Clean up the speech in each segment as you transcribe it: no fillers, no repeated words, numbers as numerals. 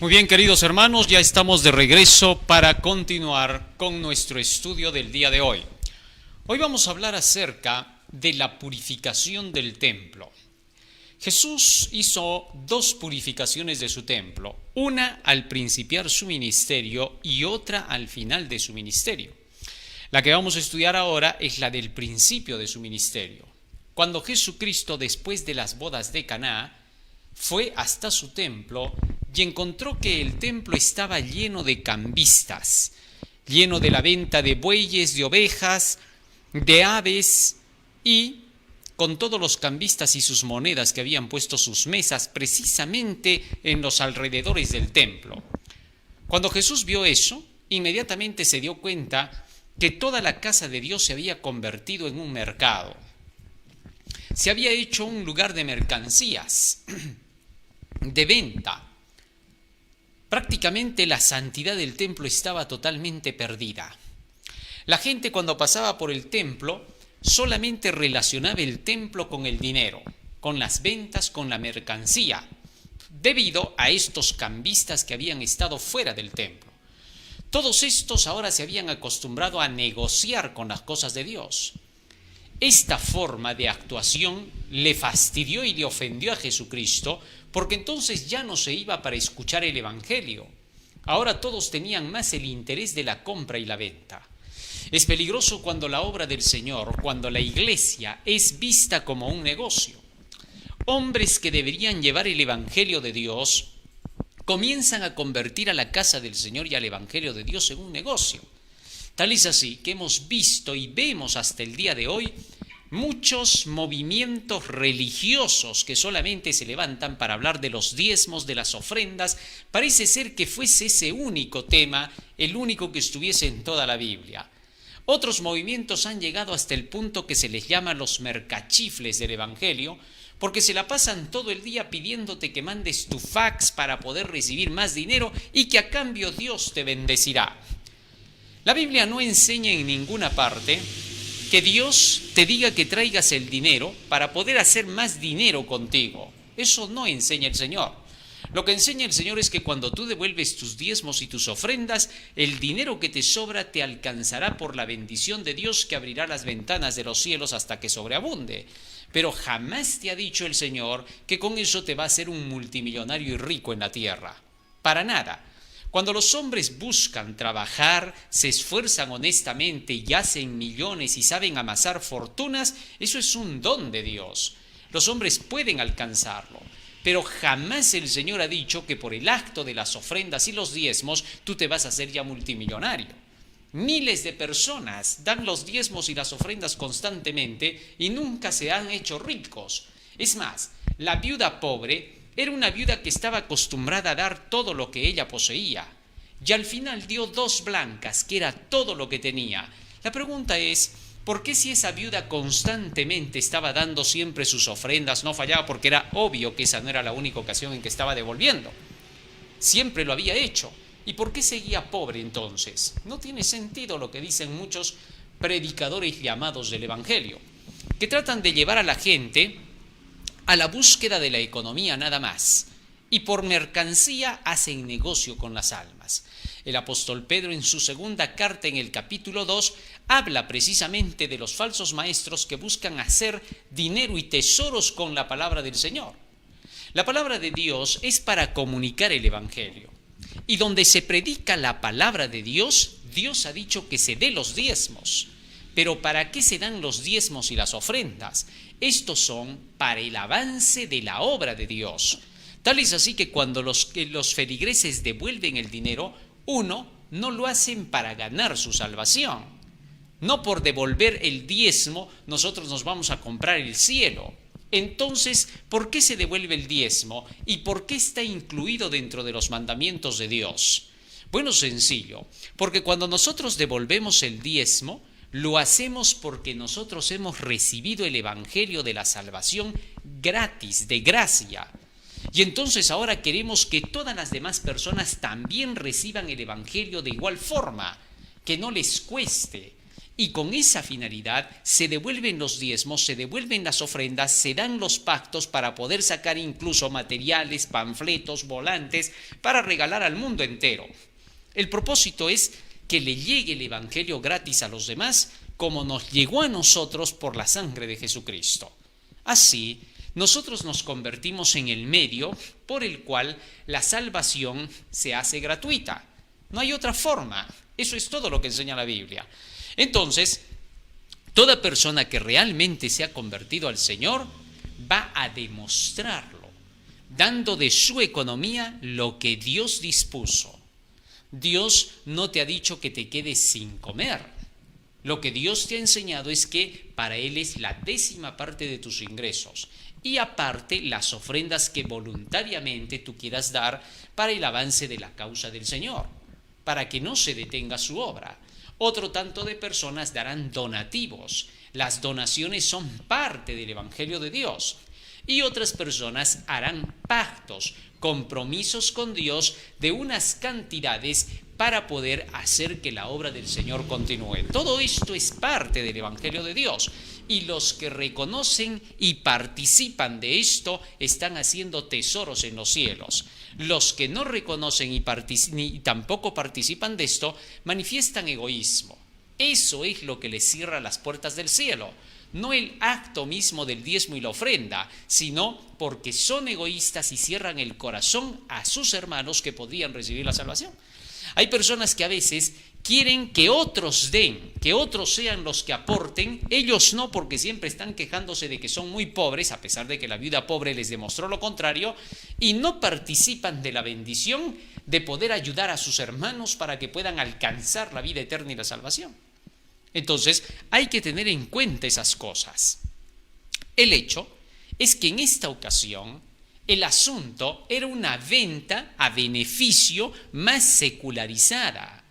Muy bien, queridos hermanos, ya estamos de regreso para continuar con nuestro estudio del día de hoy. Hoy vamos a hablar acerca de la purificación del templo. Jesús hizo dos purificaciones de su templo, una al principiar su ministerio y otra al final de su ministerio. La que vamos a estudiar ahora es la del principio de su ministerio. Cuando Jesucristo, después de las bodas de Caná, fue hasta su templo y encontró que el templo estaba lleno de cambistas, lleno de la venta de bueyes, de ovejas, de aves, y con todos los cambistas y sus monedas que habían puesto sus mesas precisamente en los alrededores del templo. Cuando Jesús vio eso, inmediatamente se dio cuenta que toda la casa de Dios se había convertido en un mercado. Se había hecho un lugar de mercancías, de venta. Prácticamente la santidad del templo estaba totalmente perdida. La gente cuando pasaba por el templo solamente relacionaba el templo con el dinero, con las ventas, con la mercancía, debido a estos cambistas que habían estado fuera del templo. Todos estos ahora se habían acostumbrado a negociar con las cosas de Dios. Esta forma de actuación le fastidió y le ofendió a Jesucristo, porque entonces ya no se iba para escuchar el Evangelio. Ahora todos tenían más el interés de la compra y la venta. Es peligroso cuando la obra del Señor, cuando la iglesia es vista como un negocio. Hombres que deberían llevar el Evangelio de Dios comienzan a convertir a la casa del Señor y al Evangelio de Dios en un negocio. Tal es así que hemos visto y vemos hasta el día de hoy muchos movimientos religiosos que solamente se levantan para hablar de los diezmos, de las ofrendas. Parece ser que fuese ese único tema, el único que estuviese en toda la Biblia. Otros movimientos han llegado hasta el punto que se les llama los mercachifles del Evangelio, porque se la pasan todo el día pidiéndote que mandes tu fax para poder recibir más dinero y que a cambio Dios te bendecirá. La Biblia no enseña en ninguna parte que Dios te diga que traigas el dinero para poder hacer más dinero contigo. Eso no enseña el Señor. Lo que enseña el Señor es que cuando tú devuelves tus diezmos y tus ofrendas, el dinero que te sobra te alcanzará por la bendición de Dios que abrirá las ventanas de los cielos hasta que sobreabunde. Pero jamás te ha dicho el Señor que con eso te va a hacer un multimillonario y rico en la tierra. Para nada. Cuando los hombres buscan trabajar, se esfuerzan honestamente y hacen millones y saben amasar fortunas, eso es un don de Dios. Los hombres pueden alcanzarlo, pero jamás el Señor ha dicho que por el acto de las ofrendas y los diezmos tú te vas a hacer ya multimillonario. Miles de personas dan los diezmos y las ofrendas constantemente y nunca se han hecho ricos. Es más, la viuda pobre era una viuda que estaba acostumbrada a dar todo lo que ella poseía, y al final dio 2 blancas, que era todo lo que tenía. La pregunta es, ¿por qué si esa viuda constantemente estaba dando siempre sus ofrendas, no fallaba? Porque era obvio que esa no era la única ocasión en que estaba devolviendo. Siempre lo había hecho. ¿Y por qué seguía pobre entonces? No tiene sentido lo que dicen muchos predicadores llamados del Evangelio, que tratan de llevar a la gente a la búsqueda de la economía nada más, y por mercancía hacen negocio con las almas. El apóstol Pedro en su segunda carta en el capítulo 2 habla precisamente de los falsos maestros que buscan hacer dinero y tesoros con la palabra del Señor. La palabra de Dios es para comunicar el Evangelio, y donde se predica la palabra de Dios, Dios ha dicho que se dé los diezmos. Pero ¿para qué se dan los diezmos y las ofrendas? Estos son para el avance de la obra de Dios. Tal es así que cuando los feligreses devuelven el dinero, uno, no lo hacen para ganar su salvación. No por devolver el diezmo nosotros nos vamos a comprar el cielo. Entonces, ¿por qué se devuelve el diezmo? ¿Y por qué está incluido dentro de los mandamientos de Dios? Bueno, sencillo, porque cuando nosotros devolvemos el diezmo, lo hacemos porque nosotros hemos recibido el Evangelio de la salvación gratis, de gracia. Y entonces ahora queremos que todas las demás personas también reciban el Evangelio de igual forma, que no les cueste. Y con esa finalidad se devuelven los diezmos, se devuelven las ofrendas, se dan los pactos para poder sacar incluso materiales, panfletos, volantes, para regalar al mundo entero. El propósito es que le llegue el Evangelio gratis a los demás, como nos llegó a nosotros por la sangre de Jesucristo. Así, nosotros nos convertimos en el medio por el cual la salvación se hace gratuita. No hay otra forma. Eso es todo lo que enseña la Biblia. Entonces, toda persona que realmente se ha convertido al Señor va a demostrarlo, dando de su economía lo que Dios dispuso. Dios no te ha dicho que te quedes sin comer. Lo que Dios te ha enseñado es que para Él es la 10ª parte de tus ingresos. Y aparte las ofrendas que voluntariamente tú quieras dar para el avance de la causa del Señor, para que no se detenga su obra. Otro tanto de personas darán donativos. Las donaciones son parte del Evangelio de Dios. Y otras personas harán pactos, compromisos con Dios de unas cantidades para poder hacer que la obra del Señor continúe. Todo esto es parte del Evangelio de Dios. Y los que reconocen y participan de esto están haciendo tesoros en los cielos. Los que no reconocen ni tampoco participan de esto manifiestan egoísmo. Eso es lo que les cierra las puertas del cielo. No el acto mismo del diezmo y la ofrenda, sino porque son egoístas y cierran el corazón a sus hermanos que podrían recibir la salvación. Hay personas que a veces quieren que otros den, que otros sean los que aporten, ellos no, porque siempre están quejándose de que son muy pobres, a pesar de que la viuda pobre les demostró lo contrario, y no participan de la bendición de poder ayudar a sus hermanos para que puedan alcanzar la vida eterna y la salvación. Entonces, hay que tener en cuenta esas cosas. El hecho es que en esta ocasión el asunto era una venta a beneficio más secularizada.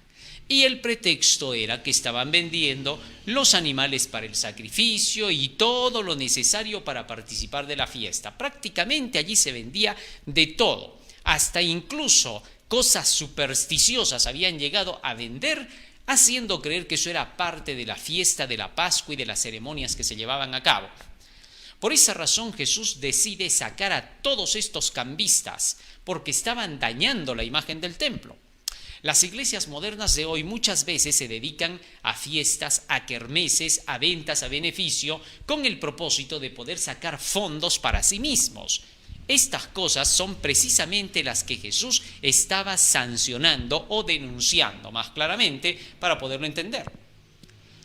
Y el pretexto era que estaban vendiendo los animales para el sacrificio y todo lo necesario para participar de la fiesta. Prácticamente allí se vendía de todo. Hasta incluso cosas supersticiosas habían llegado a vender, haciendo creer que eso era parte de la fiesta de la Pascua y de las ceremonias que se llevaban a cabo. Por esa razón Jesús decide sacar a todos estos cambistas, porque estaban dañando la imagen del templo. Las iglesias modernas de hoy muchas veces se dedican a fiestas, a kermeses, a ventas a beneficio, con el propósito de poder sacar fondos para sí mismos. Estas cosas son precisamente las que Jesús estaba sancionando o denunciando más claramente para poderlo entender.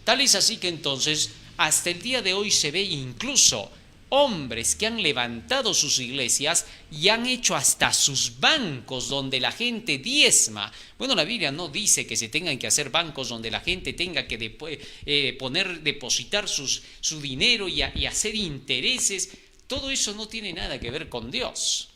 Tal es así que entonces hasta el día de hoy se ve incluso hombres que han levantado sus iglesias y han hecho hasta sus bancos donde la gente diezma. Bueno, la Biblia no dice que se tengan que hacer bancos donde la gente tenga que depositar su dinero y hacer intereses. Todo eso no tiene nada que ver con Dios.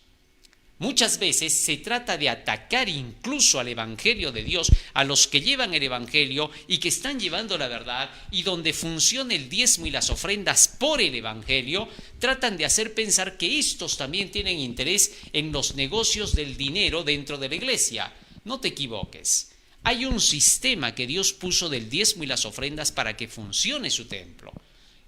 Muchas veces se trata de atacar incluso al Evangelio de Dios, a los que llevan el Evangelio y que están llevando la verdad, y donde funciona el diezmo y las ofrendas por el Evangelio, tratan de hacer pensar que estos también tienen interés en los negocios del dinero dentro de la iglesia. No te equivoques. Hay un sistema que Dios puso del diezmo y las ofrendas para que funcione su templo,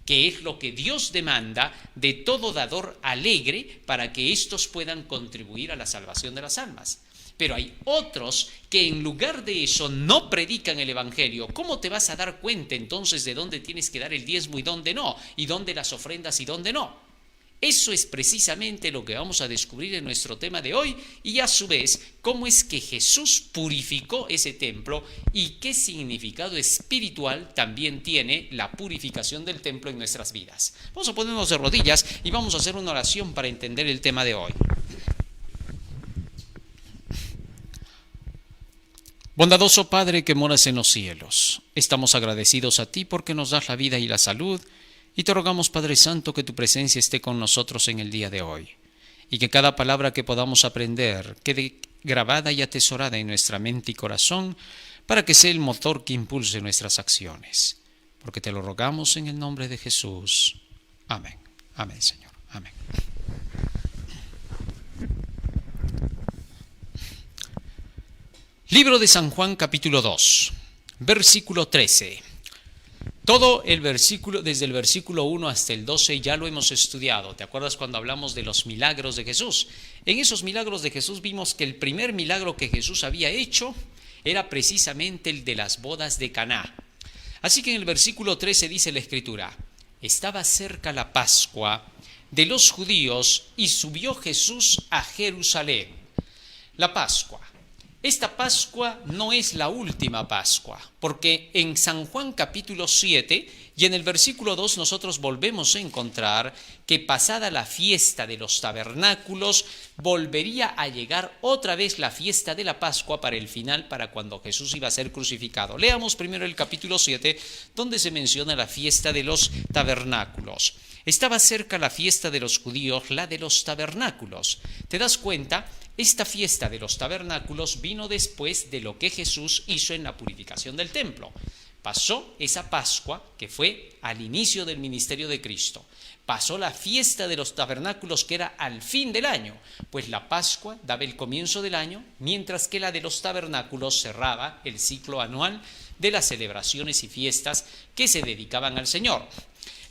que es lo que Dios demanda de todo dador alegre para que éstos puedan contribuir a la salvación de las almas. Pero hay otros que en lugar de eso no predican el Evangelio. ¿Cómo te vas a dar cuenta entonces de dónde tienes que dar el diezmo y dónde no? ¿Y dónde las ofrendas y dónde no? Eso es precisamente lo que vamos a descubrir en nuestro tema de hoy, y a su vez cómo es que Jesús purificó ese templo y qué significado espiritual también tiene la purificación del templo en nuestras vidas. Vamos a ponernos de rodillas y vamos a hacer una oración para entender el tema de hoy. Bondadoso Padre que moras en los cielos, estamos agradecidos a ti porque nos das la vida y la salud. Y te rogamos, Padre Santo, que tu presencia esté con nosotros en el día de hoy, y que cada palabra que podamos aprender quede grabada y atesorada en nuestra mente y corazón, para que sea el motor que impulse nuestras acciones. Porque te lo rogamos en el nombre de Jesús. Amén. Amén, Señor. Amén. Libro de San Juan, capítulo 2, versículo 13. Todo el versículo, desde el versículo 1 hasta el 12, ya lo hemos estudiado. ¿Te acuerdas cuando hablamos de los milagros de Jesús? En esos milagros de Jesús vimos que el primer milagro que Jesús había hecho era precisamente el de las bodas de Caná. Así que en el versículo 13 dice la Escritura: estaba cerca la Pascua de los judíos y subió Jesús a Jerusalén. La Pascua. Esta Pascua no es la última Pascua, porque en San Juan capítulo 7 y en el versículo 2 nosotros volvemos a encontrar que pasada la fiesta de los tabernáculos volvería a llegar otra vez la fiesta de la Pascua para el final, para cuando Jesús iba a ser crucificado. Leamos primero el capítulo 7, donde se menciona la fiesta de los tabernáculos. Estaba cerca la fiesta de los judíos, la de los tabernáculos. ¿Te das cuenta? Esta fiesta de los tabernáculos vino después de lo que Jesús hizo en la purificación del templo. Pasó esa Pascua, que fue al inicio del ministerio de Cristo. Pasó la fiesta de los tabernáculos, que era al fin del año, pues la Pascua daba el comienzo del año, mientras que la de los tabernáculos cerraba el ciclo anual de las celebraciones y fiestas que se dedicaban al Señor.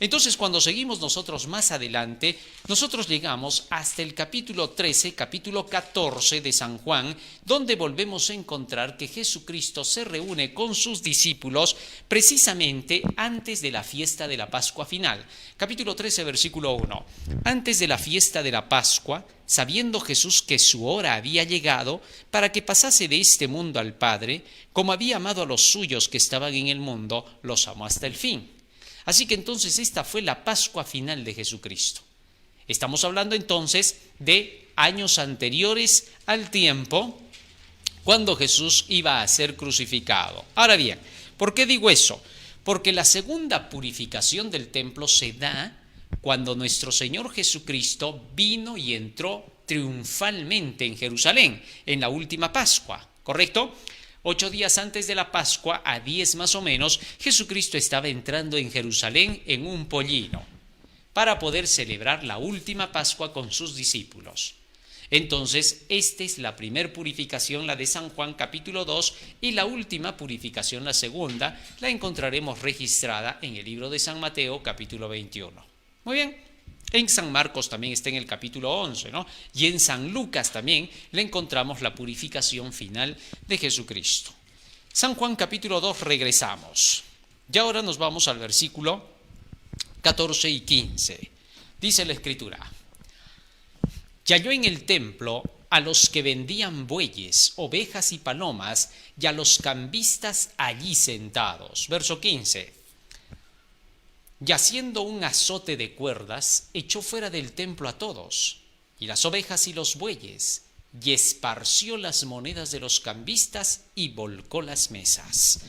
Entonces, cuando seguimos nosotros más adelante, nosotros llegamos hasta el capítulo 13, capítulo 14 de San Juan, donde volvemos a encontrar que Jesucristo se reúne con sus discípulos precisamente antes de la fiesta de la Pascua final. Capítulo 13, versículo 1. Antes de la fiesta de la Pascua, sabiendo Jesús que su hora había llegado para que pasase de este mundo al Padre, como había amado a los suyos que estaban en el mundo, los amó hasta el fin. Así que entonces esta fue la Pascua final de Jesucristo. Estamos hablando entonces de años anteriores al tiempo cuando Jesús iba a ser crucificado. Ahora bien, ¿por qué digo eso? Porque la segunda purificación del templo se da cuando nuestro Señor Jesucristo vino y entró triunfalmente en Jerusalén en la última Pascua, ¿correcto? 8 días antes de la Pascua, a 10 más o menos, Jesucristo estaba entrando en Jerusalén en un pollino para poder celebrar la última Pascua con sus discípulos. Entonces, esta es la primer purificación, la de San Juan capítulo 2, y la última purificación, la segunda, la encontraremos registrada en el libro de San Mateo capítulo 21. Muy bien. En San Marcos también está en el capítulo 11, ¿no? Y en San Lucas también le encontramos la purificación final de Jesucristo. San Juan capítulo 2 regresamos. Y ahora nos vamos al versículo 14 y 15. Dice la Escritura: y halló en el templo a los que vendían bueyes, ovejas y palomas, y a los cambistas allí sentados. Verso 15. Y haciendo un azote de cuerdas, echó fuera del templo a todos, y las ovejas y los bueyes, y esparció las monedas de los cambistas y volcó las mesas.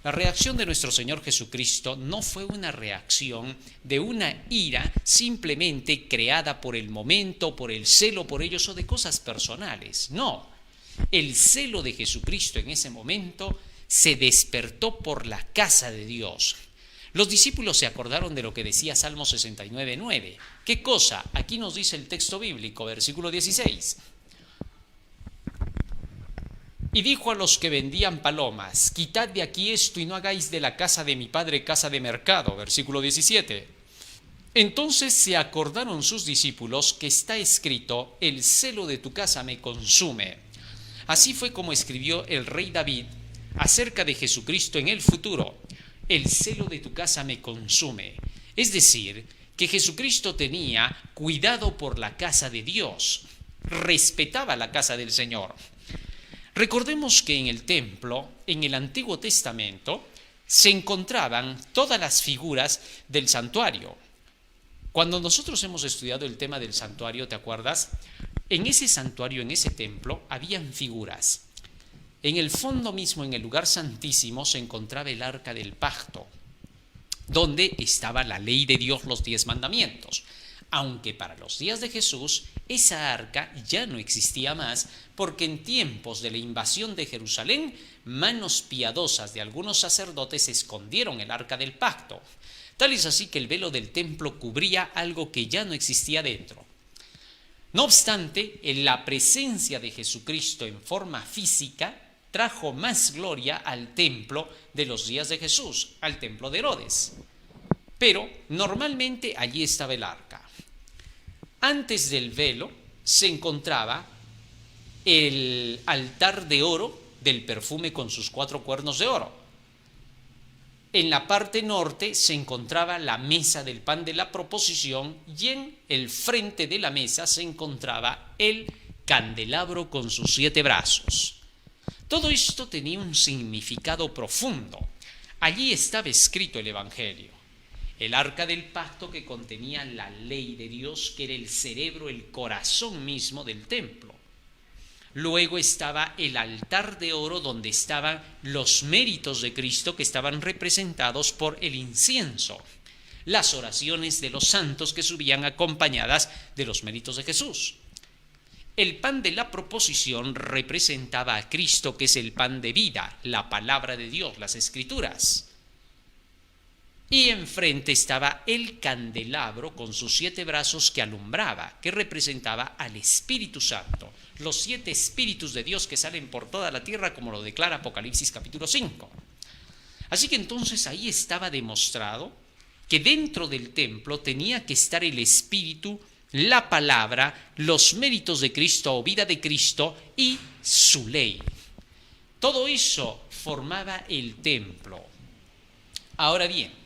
La reacción de nuestro Señor Jesucristo no fue una reacción de una ira simplemente creada por el momento, por el celo por ellos o de cosas personales. No, el celo de Jesucristo en ese momento se despertó por la casa de Dios. Los discípulos se acordaron de lo que decía Salmo 69:9. ¿Qué cosa? Aquí nos dice el texto bíblico, versículo 16. Y dijo a los que vendían palomas: quitad de aquí esto y no hagáis de la casa de mi padre casa de mercado. Versículo 17. Entonces se acordaron sus discípulos que está escrito: el celo de tu casa me consume. Así fue como escribió el rey David acerca de Jesucristo en el futuro: el celo de tu casa me consume. Es decir, que Jesucristo tenía cuidado por la casa de Dios, respetaba la casa del Señor. Recordemos que en el templo, en el Antiguo Testamento, se encontraban todas las figuras del santuario. Cuando nosotros hemos estudiado el tema del santuario, ¿te acuerdas? En ese santuario, en ese templo, habían figuras. En el fondo mismo, en el lugar santísimo, se encontraba el arca del pacto, donde estaba la ley de Dios, los 10 mandamientos. Aunque para los días de Jesús, esa arca ya no existía más, porque en tiempos de la invasión de Jerusalén, manos piadosas de algunos sacerdotes escondieron el arca del pacto. Tal es así que el velo del templo cubría algo que ya no existía dentro. No obstante, en la presencia de Jesucristo en forma física trajo más gloria al templo de los días de Jesús, al templo de Herodes. Pero normalmente allí estaba el arca. Antes del velo se encontraba el altar de oro del perfume con sus 4 cuernos de oro. En la parte norte se encontraba la mesa del pan de la proposición y en el frente de la mesa se encontraba el candelabro con sus 7 brazos. Todo esto tenía un significado profundo. Allí estaba escrito el Evangelio. El arca del pacto que contenía la ley de Dios, que era el cerebro, el corazón mismo del templo. Luego estaba el altar de oro donde estaban los méritos de Cristo que estaban representados por el incienso, las oraciones de los santos que subían acompañadas de los méritos de Jesús. El pan de la proposición representaba a Cristo, que es el pan de vida, la palabra de Dios, las Escrituras. Y enfrente estaba el candelabro con sus 7 brazos que alumbraba, que representaba al Espíritu Santo, los 7 espíritus de Dios que salen por toda la tierra, como lo declara Apocalipsis capítulo 5. Así que entonces ahí estaba demostrado que dentro del templo tenía que estar el Espíritu, la palabra, los méritos de Cristo o vida de Cristo y su ley. Todo eso formaba el templo. Ahora bien,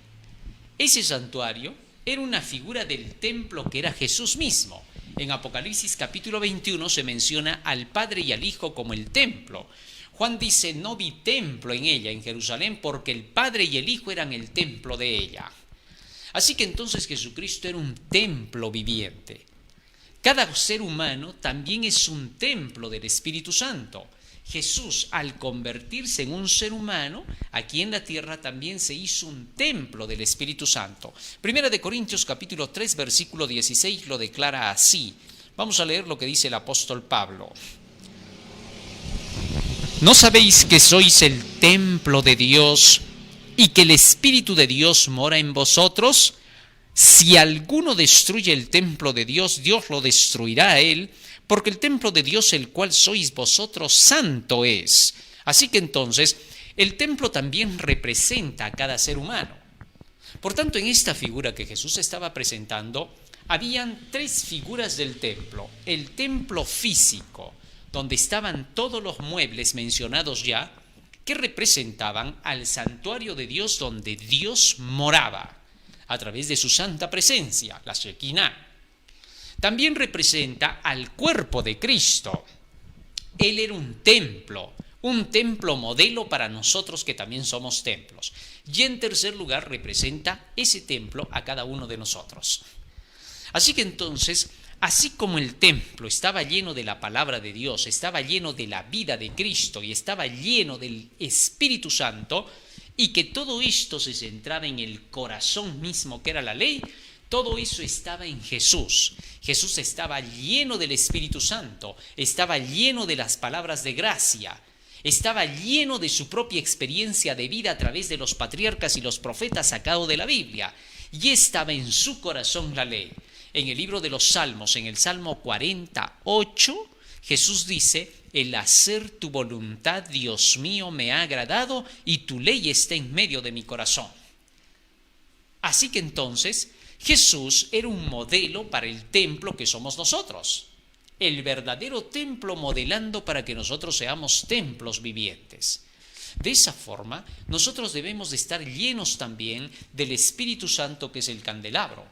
ese santuario era una figura del templo que era Jesús mismo. En Apocalipsis capítulo 21 se menciona al Padre y al Hijo como el templo. Juan dice, no vi templo en ella, en Jerusalén, porque el Padre y el Hijo eran el templo de ella. Así que entonces Jesucristo era un templo viviente. Cada ser humano también es un templo del Espíritu Santo. Jesús, al convertirse en un ser humano, aquí en la tierra también se hizo un templo del Espíritu Santo. Primera de Corintios capítulo 3, versículo 16 lo declara así. Vamos a leer lo que dice el apóstol Pablo. ¿No sabéis que sois el templo de Dios y que el Espíritu de Dios mora en vosotros? Si alguno destruye el templo de Dios, Dios lo destruirá a él, porque el templo de Dios, el cual sois vosotros, santo es. Así que entonces, el templo también representa a cada ser humano. Por tanto, en esta figura que Jesús estaba presentando, habían 3 figuras del templo. El templo físico, donde estaban todos los muebles mencionados ya, que representaban al santuario de Dios donde Dios moraba, a través de su santa presencia, la Shekinah. También representa al cuerpo de Cristo. Él era un templo modelo para nosotros que también somos templos. Y en tercer lugar representa ese templo a cada uno de nosotros. Así que entonces, así como el templo estaba lleno de la palabra de Dios, estaba lleno de la vida de Cristo y estaba lleno del Espíritu Santo, y que todo esto se centraba en el corazón mismo que era la ley, todo eso estaba en Jesús. Jesús estaba lleno del Espíritu Santo, estaba lleno de las palabras de gracia, estaba lleno de su propia experiencia de vida a través de los patriarcas y los profetas sacado de la Biblia, y estaba en su corazón la ley. En el libro de los Salmos, en el Salmo 48, Jesús dice, el hacer tu voluntad, Dios mío, me ha agradado y tu ley está en medio de mi corazón. Así que entonces, Jesús era un modelo para el templo que somos nosotros, el verdadero templo modelando para que nosotros seamos templos vivientes. De esa forma, nosotros debemos de estar llenos también del Espíritu Santo, que es el candelabro,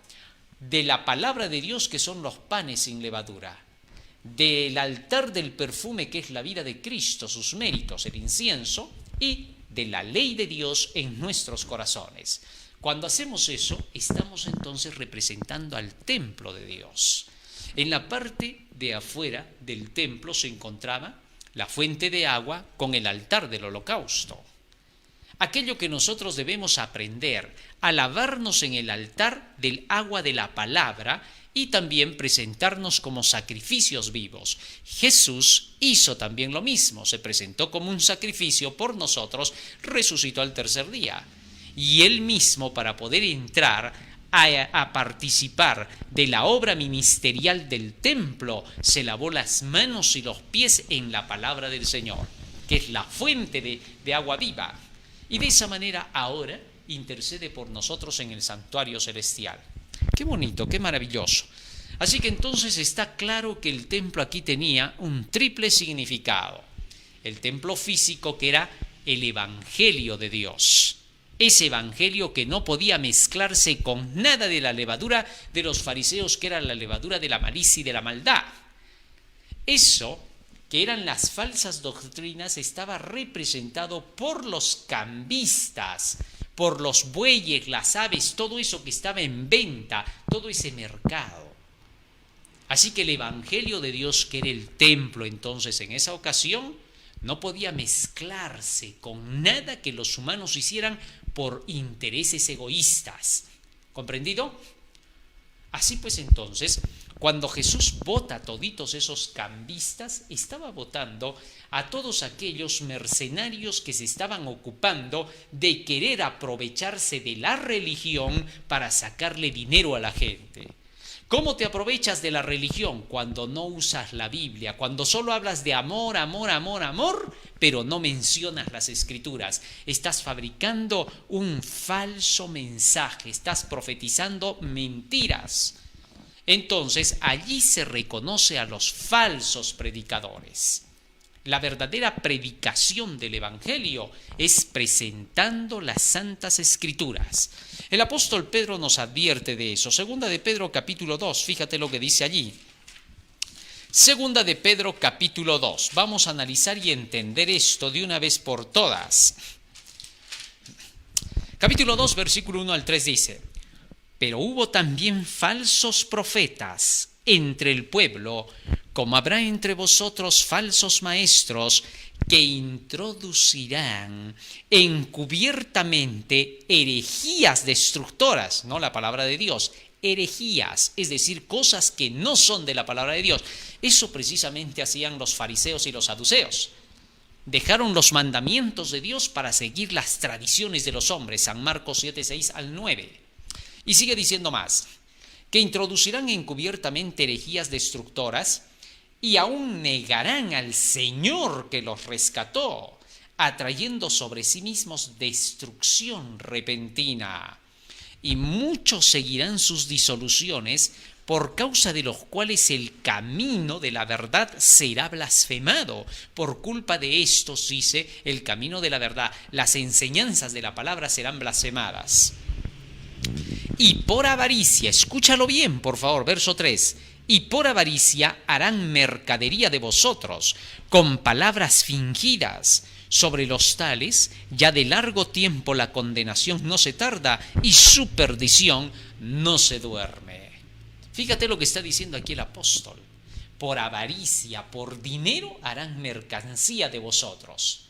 de la palabra de Dios, que son los panes sin levadura, del altar del perfume, que es la vida de Cristo, sus méritos, el incienso, y de la ley de Dios en nuestros corazones. Cuando hacemos eso, estamos entonces representando al templo de Dios. En la parte de afuera del templo se encontraba la fuente de agua con el altar del holocausto. Aquello que nosotros debemos aprender, a lavarnos en el altar del agua de la palabra y también presentarnos como sacrificios vivos. Jesús hizo también lo mismo, se presentó como un sacrificio por nosotros, resucitó al tercer día. Y él mismo, para poder entrar a participar de la obra ministerial del templo, se lavó las manos y los pies en la palabra del Señor. que es la fuente de agua viva. Y de esa manera ahora intercede por nosotros en el santuario celestial. Qué bonito, qué maravilloso. Así que entonces está claro que el templo aquí tenía un triple significado. El templo físico, que era el evangelio de Dios. Ese evangelio que no podía mezclarse con nada de la levadura de los fariseos, que era la levadura de la malicia y de la maldad. Eso, que eran las falsas doctrinas, estaba representado por los cambistas, por los bueyes, las aves, todo eso que estaba en venta, todo ese mercado. Así que el evangelio de Dios, que era el templo entonces en esa ocasión, no podía mezclarse con nada que los humanos hicieran por intereses egoístas. ¿Comprendido? Así pues entonces, cuando Jesús vota a toditos esos cambistas, estaba votando a todos aquellos mercenarios que se estaban ocupando de querer aprovecharse de la religión para sacarle dinero a la gente. ¿Cómo te aprovechas de la religión? Cuando no usas la Biblia, cuando solo hablas de amor, amor, amor, amor, pero no mencionas las Escrituras. Estás fabricando un falso mensaje, estás profetizando mentiras. Entonces, allí se reconoce a los falsos predicadores. La verdadera predicación del Evangelio es presentando las Santas Escrituras. El apóstol Pedro nos advierte de eso. Segunda de Pedro capítulo 2, fíjate lo que dice allí. Segunda de Pedro capítulo 2. Vamos a analizar y entender esto de una vez por todas. Capítulo 2, versículo 1 al 3 dice: pero hubo también falsos profetas entre el pueblo, como habrá entre vosotros falsos maestros que introducirán encubiertamente herejías destructoras, no la palabra de Dios, herejías, es decir, cosas que no son de la palabra de Dios. Eso precisamente hacían los fariseos y los saduceos. Dejaron los mandamientos de Dios para seguir las tradiciones de los hombres, San Marcos 7, 6 al 9. Y sigue diciendo más, que introducirán encubiertamente herejías destructoras y aún negarán al Señor que los rescató, atrayendo sobre sí mismos destrucción repentina. Y muchos seguirán sus disoluciones, por causa de los cuales el camino de la verdad será blasfemado. Por culpa de estos, dice, el camino de la verdad, las enseñanzas de la palabra serán blasfemadas. Y por avaricia, escúchalo bien, por favor, verso 3, y por avaricia harán mercadería de vosotros, con palabras fingidas. Sobre los tales, ya de largo tiempo la condenación no se tarda, y su perdición no se duerme. Fíjate lo que está diciendo aquí el apóstol. Por avaricia, por dinero, harán mercancía de vosotros.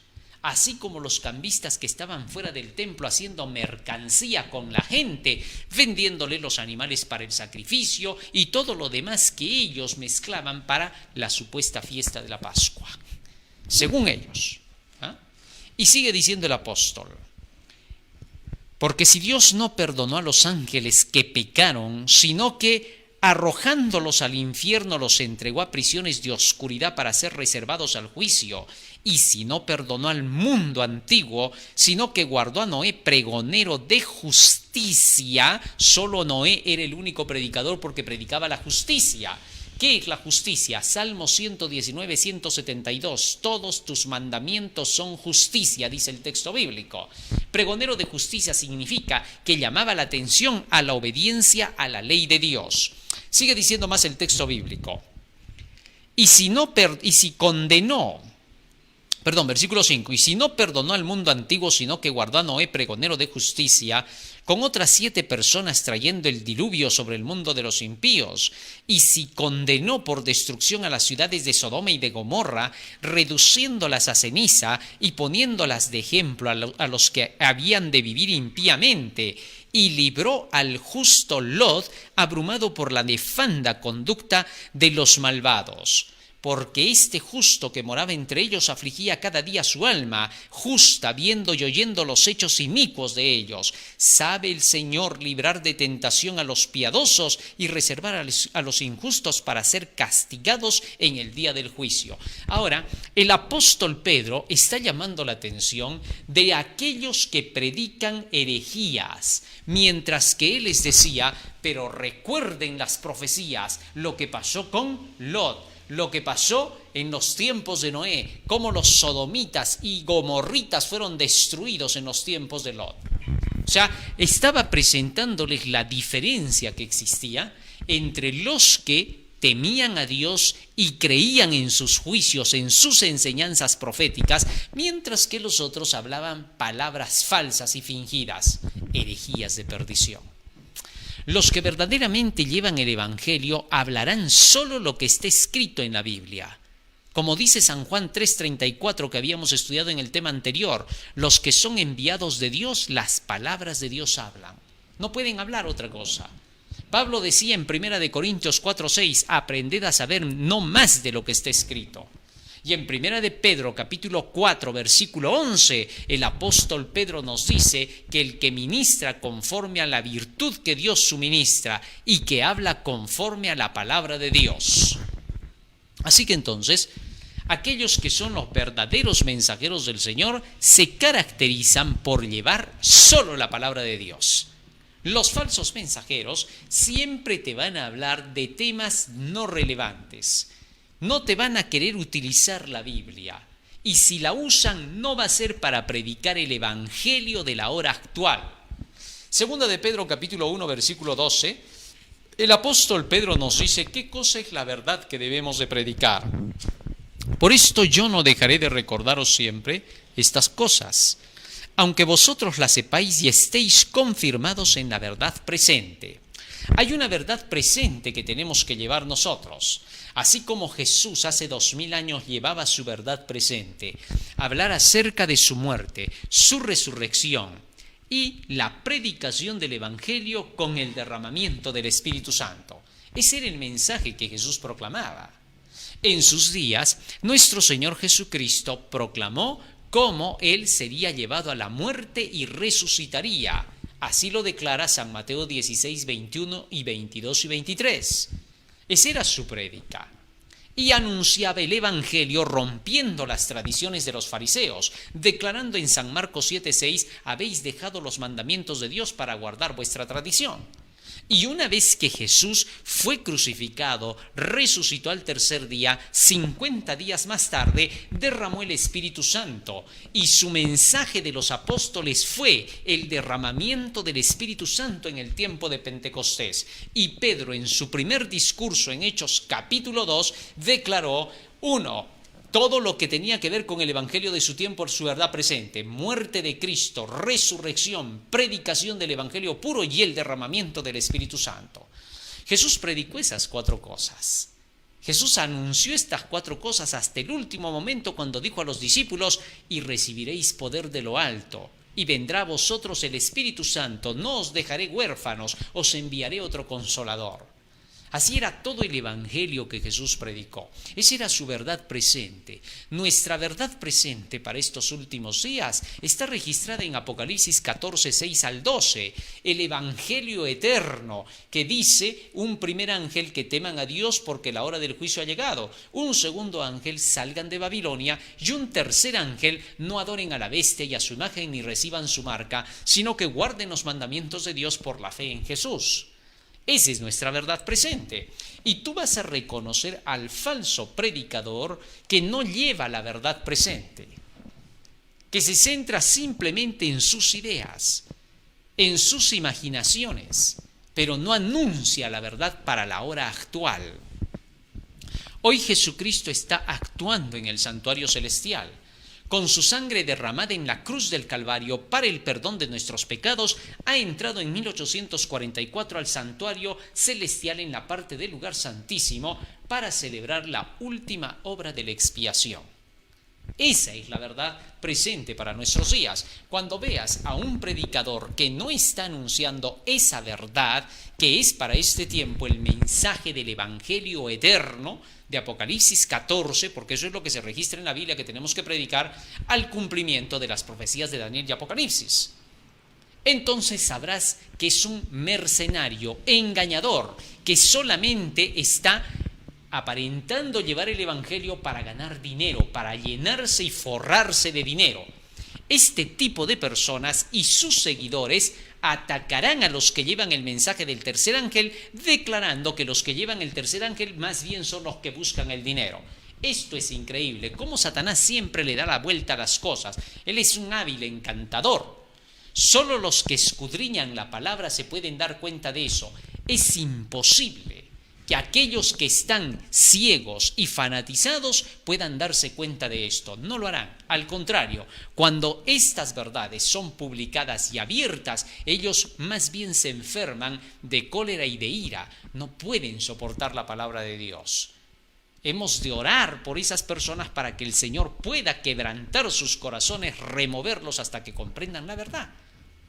Así como los cambistas que estaban fuera del templo haciendo mercancía con la gente, vendiéndole los animales para el sacrificio y todo lo demás que ellos mezclaban para la supuesta fiesta de la Pascua, según ellos. Y sigue diciendo el apóstol, porque si Dios no perdonó a los ángeles que pecaron, sino que arrojándolos al infierno los entregó a prisiones de oscuridad para ser reservados al juicio, y si no perdonó al mundo antiguo, sino que guardó a Noé pregonero de justicia, solo Noé era el único predicador porque predicaba la justicia. ¿Qué es la justicia? Salmo 119, 172. Todos tus mandamientos son justicia, dice el texto bíblico. Pregonero de justicia significa que llamaba la atención a la obediencia a la ley de Dios. Sigue diciendo más el texto bíblico. Versículo 5. Y si no perdonó al mundo antiguo, sino que guardó a Noé pregonero de justicia, con otras 7 personas trayendo el diluvio sobre el mundo de los impíos, y si condenó por destrucción a las ciudades de Sodoma y de Gomorra, reduciéndolas a ceniza y poniéndolas de ejemplo a los que habían de vivir impíamente, y libró al justo Lot, abrumado por la nefanda conducta de los malvados. porque este justo que moraba entre ellos afligía cada día su alma, justa, viendo y oyendo los hechos inicuos de ellos. Sabe el Señor librar de tentación a los piadosos y reservar a los injustos para ser castigados en el día del juicio. Ahora, el apóstol Pedro está llamando la atención de aquellos que predican herejías, mientras que él les decía: pero recuerden las profecías, lo que pasó con Lot, lo que pasó en los tiempos de Noé, cómo los sodomitas y gomorritas fueron destruidos en los tiempos de Lot. O sea, estaba presentándoles la diferencia que existía entre los que temían a Dios y creían en sus juicios, en sus enseñanzas proféticas, mientras que los otros hablaban palabras falsas y fingidas, herejías de perdición. Los que verdaderamente llevan el Evangelio hablarán solo lo que está escrito en la Biblia. Como dice San Juan 3:34 que habíamos estudiado en el tema anterior, los que son enviados de Dios, las palabras de Dios hablan. No pueden hablar otra cosa. Pablo decía en 1 Corintios 4:6, aprended a saber no más de lo que está escrito. Y en 1 de Pedro, capítulo 4, versículo 11, el apóstol Pedro nos dice que el que ministra conforme a la virtud que Dios suministra y que habla conforme a la palabra de Dios. Así que entonces, aquellos que son los verdaderos mensajeros del Señor se caracterizan por llevar solo la palabra de Dios. Los falsos mensajeros siempre te van a hablar de temas no relevantes. No te van a querer utilizar la Biblia, y si la usan no va a ser para predicar el evangelio de la hora actual. Segunda de Pedro capítulo 1 versículo 12, el apóstol Pedro nos dice qué cosa es la verdad que debemos de predicar. Por esto yo no dejaré de recordaros siempre estas cosas, aunque vosotros las sepáis y estéis confirmados en la verdad presente. Hay una verdad presente que tenemos que llevar nosotros. Así como Jesús hace 2000 años llevaba su verdad presente, hablar acerca de su muerte, su resurrección y la predicación del Evangelio con el derramamiento del Espíritu Santo. Ese era el mensaje que Jesús proclamaba. En sus días, nuestro Señor Jesucristo proclamó cómo Él sería llevado a la muerte y resucitaría. Así lo declara San Mateo 16, 21 y 22 y 23. Esa era su prédica. Y anunciaba el Evangelio rompiendo las tradiciones de los fariseos, declarando en San Marcos 7:6, habéis dejado los mandamientos de Dios para guardar vuestra tradición. Y una vez que Jesús fue crucificado, resucitó al tercer día, 50 días más tarde, derramó el Espíritu Santo. Y su mensaje de los apóstoles fue el derramamiento del Espíritu Santo en el tiempo de Pentecostés. Y Pedro, en su primer discurso en Hechos capítulo 2, declaró: 1. Todo lo que tenía que ver con el evangelio de su tiempo, su verdad presente, muerte de Cristo, resurrección, predicación del evangelio puro y el derramamiento del Espíritu Santo. Jesús predicó esas 4 cosas. Jesús anunció estas 4 cosas hasta el último momento cuando dijo a los discípulos: y recibiréis poder de lo alto, y vendrá a vosotros el Espíritu Santo, no os dejaré huérfanos, os enviaré otro consolador. Así era todo el evangelio que Jesús predicó. Esa era su verdad presente. Nuestra verdad presente para estos últimos días está registrada en Apocalipsis 14, 6 al 12. El evangelio eterno que dice: un primer ángel, que teman a Dios porque la hora del juicio ha llegado. Un segundo ángel, salgan de Babilonia. Y un tercer ángel, no adoren a la bestia y a su imagen ni reciban su marca, sino que guarden los mandamientos de Dios por la fe en Jesús. Esa es nuestra verdad presente. Y tú vas a reconocer al falso predicador que no lleva la verdad presente, que se centra simplemente en sus ideas, en sus imaginaciones, pero no anuncia la verdad para la hora actual. Hoy Jesucristo está actuando en el santuario celestial. Con su sangre derramada en la cruz del Calvario para el perdón de nuestros pecados, ha entrado en 1844 al santuario celestial en la parte del lugar santísimo para celebrar la última obra de la expiación. Esa es la verdad presente para nuestros días. Cuando veas a un predicador que no está anunciando esa verdad, que es para este tiempo el mensaje del Evangelio eterno de Apocalipsis 14, porque eso es lo que se registra en la Biblia que tenemos que predicar al cumplimiento de las profecías de Daniel y Apocalipsis, entonces sabrás que es un mercenario, engañador, que solamente está aparentando llevar el Evangelio para ganar dinero, para llenarse y forrarse de dinero. Este tipo de personas y sus seguidores atacarán a los que llevan el mensaje del tercer ángel, declarando que los que llevan el tercer ángel más bien son los que buscan el dinero. Esto es increíble, cómo Satanás siempre le da la vuelta a las cosas. Él es un hábil encantador. Solo los que escudriñan la palabra se pueden dar cuenta de eso. Es imposible que aquellos que están ciegos y fanatizados puedan darse cuenta de esto. No lo harán. Al contrario, cuando estas verdades son publicadas y abiertas, ellos más bien se enferman de cólera y de ira. No pueden soportar la palabra de Dios. Hemos de orar por esas personas para que el Señor pueda quebrantar sus corazones, removerlos hasta que comprendan la verdad.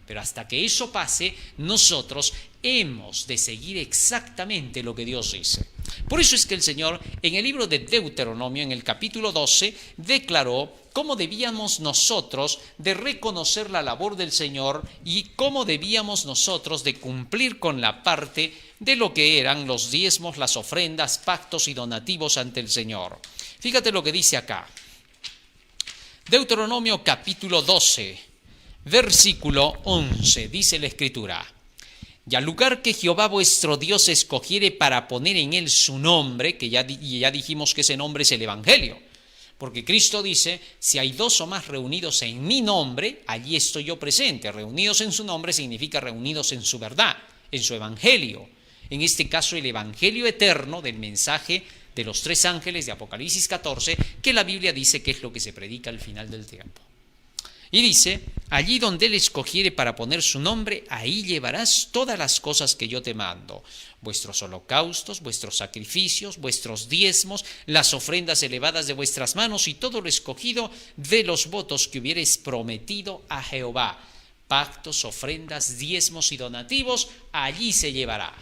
Pero hasta que eso pase, nosotros hemos de seguir exactamente lo que Dios dice. Por eso es que el Señor, en el libro de Deuteronomio, en el capítulo 12, declaró cómo debíamos nosotros de reconocer la labor del Señor y cómo debíamos nosotros de cumplir con la parte de lo que eran los diezmos, las ofrendas, pactos y donativos ante el Señor. Fíjate lo que dice acá. Deuteronomio capítulo 12. Versículo 11, dice la Escritura: y al lugar que Jehová vuestro Dios escogiere para poner en él su nombre, que ya dijimos que ese nombre es el Evangelio, porque Cristo dice, si hay dos o más reunidos en mi nombre, allí estoy yo presente. Reunidos en su nombre significa reunidos en su verdad, en su Evangelio. En este caso el Evangelio eterno del mensaje de los tres ángeles de Apocalipsis 14, que la Biblia dice que es lo que se predica al final del tiempo. Y dice, allí donde él escogiere para poner su nombre, ahí llevarás todas las cosas que yo te mando, vuestros holocaustos, vuestros sacrificios, vuestros diezmos, las ofrendas elevadas de vuestras manos y todo lo escogido de los votos que hubieres prometido a Jehová. Pactos, ofrendas, diezmos y donativos, allí se llevará.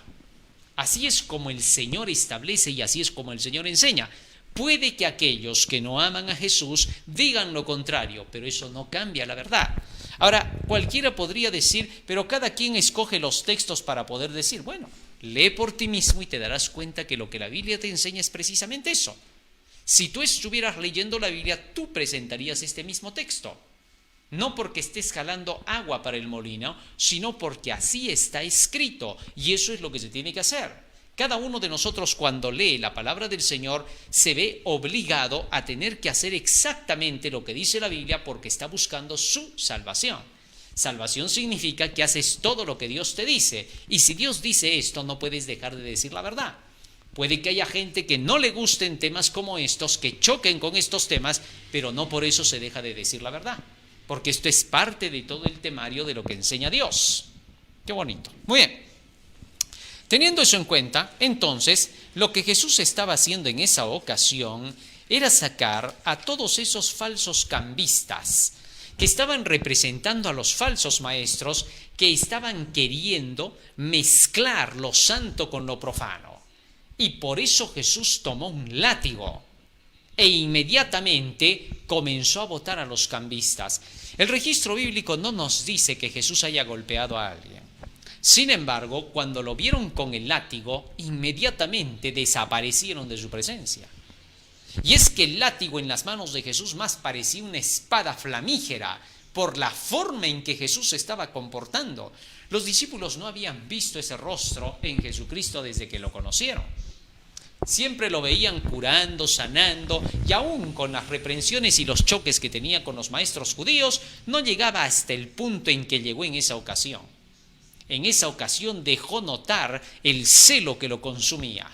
Así es como el Señor establece y así es como el Señor enseña. Puede que aquellos que no aman a Jesús digan lo contrario, pero eso no cambia la verdad. Ahora, cualquiera podría decir, pero cada quien escoge los textos para poder decir, bueno, lee por ti mismo y te darás cuenta que lo que la Biblia te enseña es precisamente eso. Si tú estuvieras leyendo la Biblia, tú presentarías este mismo texto. No porque estés jalando agua para el molino, sino porque así está escrito, y eso es lo que se tiene que hacer. Cada uno de nosotros cuando lee la palabra del Señor se ve obligado a tener que hacer exactamente lo que dice la Biblia porque está buscando su salvación. Salvación significa que haces todo lo que Dios te dice, y si Dios dice esto no puedes dejar de decir la verdad. Puede que haya gente que no le gusten temas como estos, que choquen con estos temas, pero no por eso se deja de decir la verdad, porque esto es parte de todo el temario de lo que enseña Dios. Qué bonito. Muy bien. Teniendo eso en cuenta, entonces, lo que Jesús estaba haciendo en esa ocasión era sacar a todos esos falsos cambistas que estaban representando a los falsos maestros que estaban queriendo mezclar lo santo con lo profano. Y por eso Jesús tomó un látigo e inmediatamente comenzó a botar a los cambistas. El registro bíblico no nos dice que Jesús haya golpeado a alguien. Sin embargo, cuando lo vieron con el látigo, inmediatamente desaparecieron de su presencia. Y es que el látigo en las manos de Jesús más parecía una espada flamígera por la forma en que Jesús se estaba comportando. Los discípulos no habían visto ese rostro en Jesucristo desde que lo conocieron. Siempre lo veían curando, sanando, y aún con las reprensiones y los choques que tenía con los maestros judíos, no llegaba hasta el punto en que llegó en esa ocasión. En esa ocasión dejó notar el celo que lo consumía.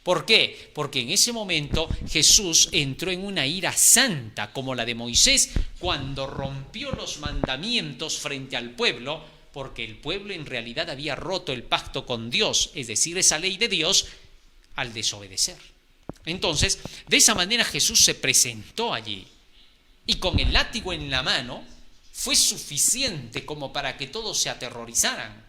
¿Por qué? Porque en ese momento Jesús entró en una ira santa como la de Moisés cuando rompió los mandamientos frente al pueblo, porque el pueblo en realidad había roto el pacto con Dios, es decir, esa ley de Dios, al desobedecer. Entonces, de esa manera Jesús se presentó allí. y con el látigo en la mano fue suficiente como para que todos se aterrorizaran.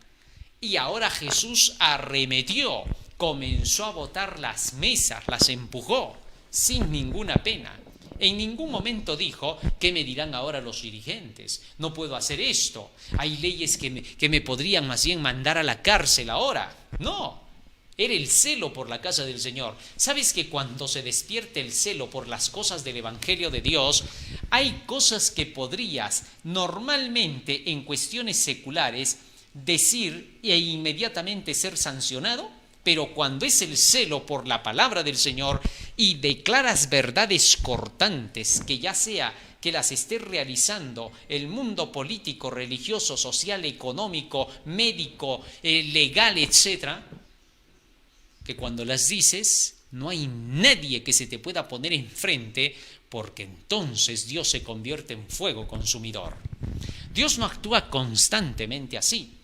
Y ahora Jesús arremetió, comenzó a botar las mesas, las empujó sin ninguna pena. En ningún momento dijo: ¿qué me dirán ahora los dirigentes? No puedo hacer esto. Hay leyes que me podrían más bien mandar a la cárcel ahora. No, era el celo por la casa del Señor. ¿Sabes que cuando se despierte el celo por las cosas del Evangelio de Dios, hay cosas que podrías normalmente en cuestiones seculares decir e inmediatamente ser sancionado? Pero cuando es el celo por la palabra del Señor y declaras verdades cortantes, que ya sea que las esté realizando el mundo político, religioso, social, económico, médico, legal, etcétera, que cuando las dices no hay nadie que se te pueda poner enfrente, porque entonces Dios se convierte en fuego consumidor. Dios no actúa constantemente así.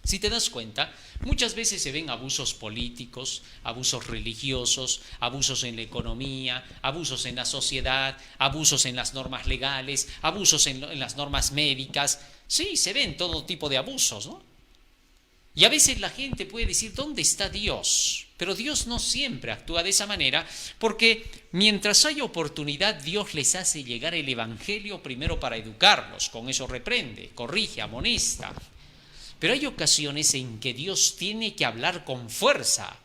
Si te das cuenta, muchas veces se ven abusos políticos, abusos religiosos, abusos en la economía, abusos en la sociedad, abusos en las normas legales, abusos en las normas médicas. Sí, se ven todo tipo de abusos, ¿no? Y a veces la gente puede decir: ¿dónde está Dios? Pero Dios no siempre actúa de esa manera, porque mientras hay oportunidad, Dios les hace llegar el Evangelio primero para educarlos. Con eso reprende, corrige, amonesta. Pero hay ocasiones en que Dios tiene que hablar con fuerza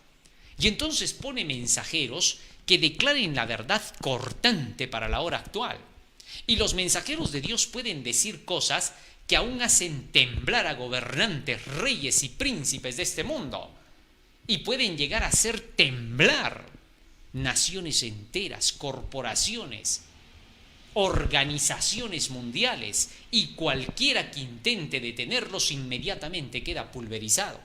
y entonces pone mensajeros que declaren la verdad cortante para la hora actual. Y los mensajeros de Dios pueden decir cosas que aún hacen temblar a gobernantes, reyes y príncipes de este mundo, y pueden llegar a hacer temblar naciones enteras, corporaciones, organizaciones mundiales, y cualquiera que intente detenerlos inmediatamente queda pulverizado.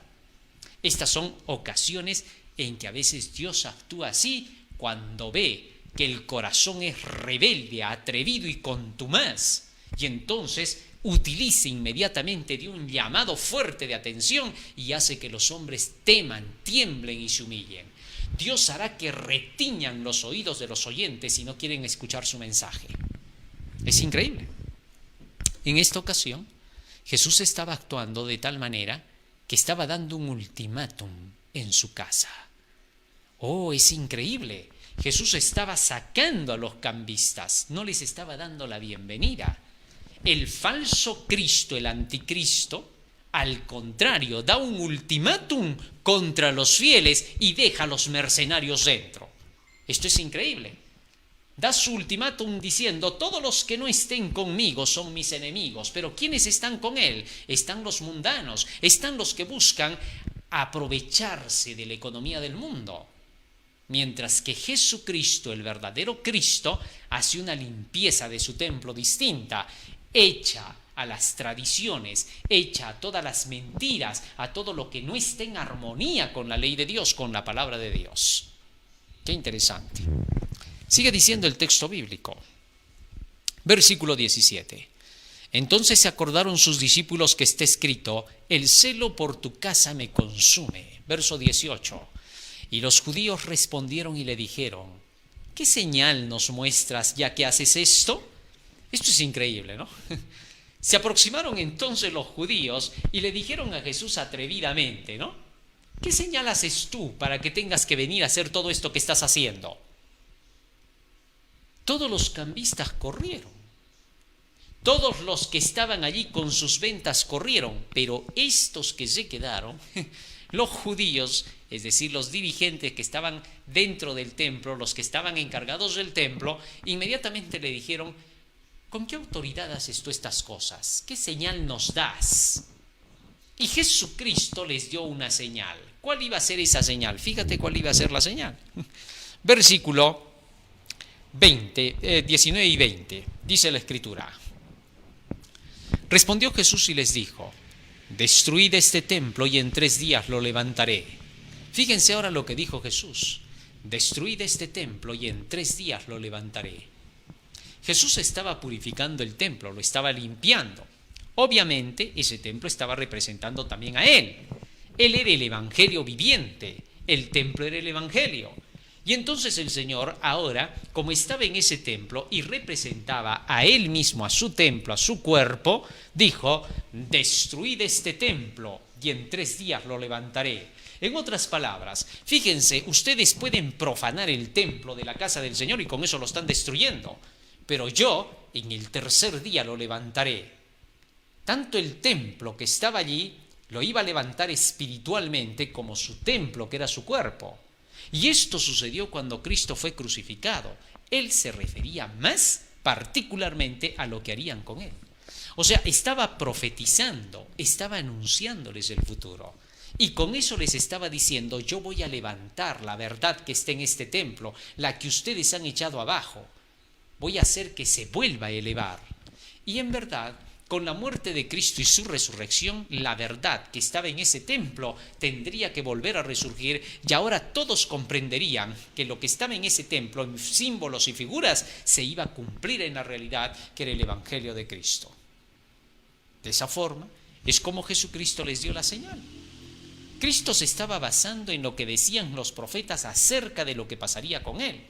Estas son ocasiones en que a veces Dios actúa así, cuando ve que el corazón es rebelde, atrevido y contumaz, y entonces utiliza inmediatamente de un llamado fuerte de atención y hace que los hombres teman, tiemblen y se humillen. Dios hará que retiñan los oídos de los oyentes si no quieren escuchar su mensaje. Es increíble. En esta ocasión, Jesús estaba actuando de tal manera que estaba dando un ultimátum en su casa. Oh, es increíble. Jesús estaba sacando a los cambistas, no les estaba dando la bienvenida. El falso Cristo, el anticristo, al contrario, da un ultimátum contra los fieles y deja a los mercenarios dentro. Esto es increíble. Da su ultimátum diciendo: todos los que no estén conmigo son mis enemigos. Pero ¿quiénes están con él? Están los mundanos, están los que buscan aprovecharse de la economía del mundo. Mientras que Jesucristo, el verdadero Cristo, hace una limpieza de su templo distinta, echa a las tradiciones, echa a todas las mentiras, a todo lo que no esté en armonía con la ley de Dios, con la palabra de Dios. Qué interesante. Sigue diciendo el texto bíblico. Versículo 17. Entonces se acordaron sus discípulos que está escrito: el celo por tu casa me consume. Verso 18. Y los judíos respondieron y le dijeron: ¿qué señal nos muestras ya que haces esto? Esto es increíble, ¿no? Se aproximaron entonces los judíos y le dijeron a Jesús atrevidamente, ¿no? ¿Qué señal haces tú para que tengas que venir a hacer todo esto que estás haciendo? Todos los cambistas corrieron. Todos los que estaban allí con sus ventas corrieron, pero estos que se quedaron, los judíos, es decir, los dirigentes que estaban dentro del templo, los que estaban encargados del templo, inmediatamente le dijeron: ¿con qué autoridad haces tú estas cosas? ¿Qué señal nos das? Y Jesucristo les dio una señal. ¿Cuál iba a ser esa señal? Fíjate cuál iba a ser la señal. Versículo 19 y 20, dice la Escritura. Respondió Jesús y les dijo: destruid este templo y en 3 días lo levantaré. Fíjense ahora lo que dijo Jesús: destruid este templo y en 3 días lo levantaré. Jesús estaba purificando el templo, lo estaba limpiando. Obviamente ese templo estaba representando también a Él. Él era el Evangelio viviente, el templo era el Evangelio. Y entonces el Señor ahora, como estaba en ese templo y representaba a Él mismo, a su templo, a su cuerpo, dijo: destruid este templo y en 3 días lo levantaré. En otras palabras, fíjense, ustedes pueden profanar el templo de la casa del Señor y con eso lo están destruyendo, pero yo en el 3er día lo levantaré. Tanto el templo que estaba allí lo iba a levantar espiritualmente como su templo, que era su cuerpo. Y esto sucedió cuando Cristo fue crucificado. Él se refería más particularmente a lo que harían con él. O sea, estaba profetizando, estaba anunciándoles el futuro. Y con eso les estaba diciendo: yo voy a levantar la verdad que está en este templo, la que ustedes han echado abajo. Voy a hacer que se vuelva a elevar. Y en verdad, con la muerte de Cristo y su resurrección, la verdad que estaba en ese templo tendría que volver a resurgir, y ahora todos comprenderían que lo que estaba en ese templo, en símbolos y figuras, se iba a cumplir en la realidad, que era el Evangelio de Cristo. De esa forma es como Jesucristo les dio la señal. Cristo se estaba basando en lo que decían los profetas acerca de lo que pasaría con él.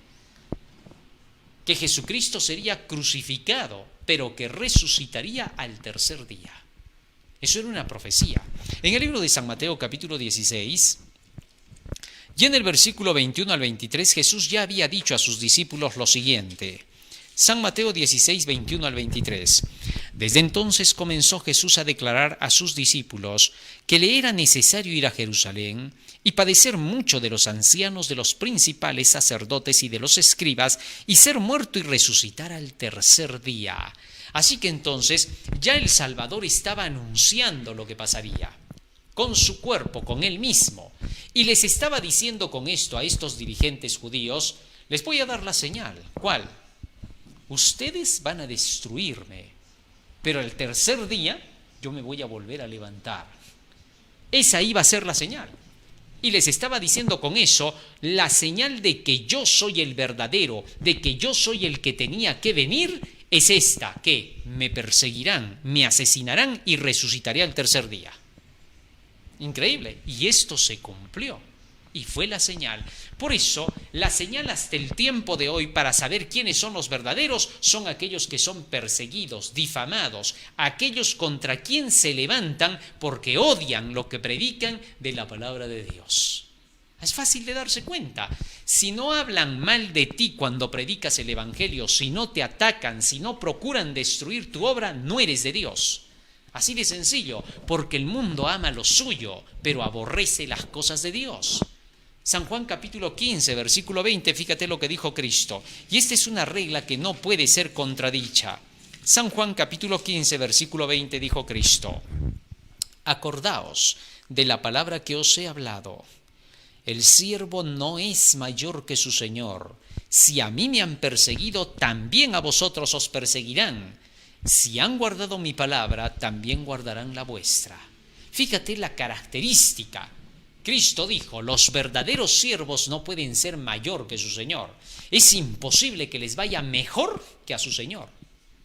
Que Jesucristo sería crucificado, pero que resucitaría al 3er día. Eso era una profecía. En el libro de San Mateo, capítulo 16, y en el versículo 21 al 23, Jesús ya había dicho a sus discípulos lo siguiente. San Mateo 16, 21 al 23. Desde entonces comenzó Jesús a declarar a sus discípulos que le era necesario ir a Jerusalén y padecer mucho de los ancianos, de los principales sacerdotes y de los escribas, y ser muerto y resucitar al 3er día. Así que entonces ya el Salvador estaba anunciando lo que pasaría con su cuerpo, con él mismo, y les estaba diciendo con esto a estos dirigentes judíos: les voy a dar la señal. ¿Cuál? Ustedes van a destruirme, pero el 3er día yo me voy a volver a levantar. Esa iba a ser la señal. Y les estaba diciendo con eso la señal de que yo soy el verdadero, de que yo soy el que tenía que venir, es esta: que me perseguirán, me asesinarán y resucitaré al 3er día. Increíble. Y esto se cumplió. Y fue la señal. Por eso, la señal hasta el tiempo de hoy para saber quiénes son los verdaderos son aquellos que son perseguidos, difamados, aquellos contra quien se levantan porque odian lo que predican de la palabra de Dios. Es fácil de darse cuenta. Si no hablan mal de ti cuando predicas el Evangelio, si no te atacan, si no procuran destruir tu obra, no eres de Dios. Así de sencillo, porque el mundo ama lo suyo, pero aborrece las cosas de Dios. San Juan capítulo 15, versículo 20, fíjate lo que dijo Cristo. Y esta es una regla que no puede ser contradicha. San Juan capítulo 15, versículo 20 dijo Cristo: acordaos de la palabra que os he hablado. El siervo no es mayor que su Señor. Si a mí me han perseguido, también a vosotros os perseguirán. Si han guardado mi palabra, también guardarán la vuestra. Fíjate la característica. Cristo dijo: los verdaderos siervos no pueden ser mayor que su Señor. Es imposible que les vaya mejor que a su Señor.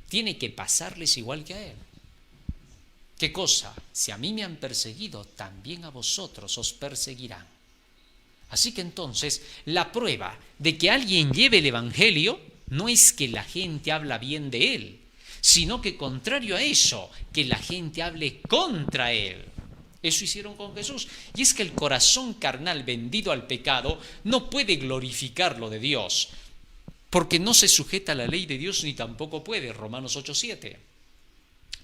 Tiene que pasarles igual que a Él. ¿Qué cosa? Si a mí me han perseguido, también a vosotros os perseguirán. Así que entonces, la prueba de que alguien lleve el Evangelio no es que la gente habla bien de Él, sino que contrario a eso, que la gente hable contra Él. Eso hicieron con Jesús. Y es que el corazón carnal vendido al pecado no puede glorificar lo de Dios, porque no se sujeta a la ley de Dios ni tampoco puede. Romanos 8:7.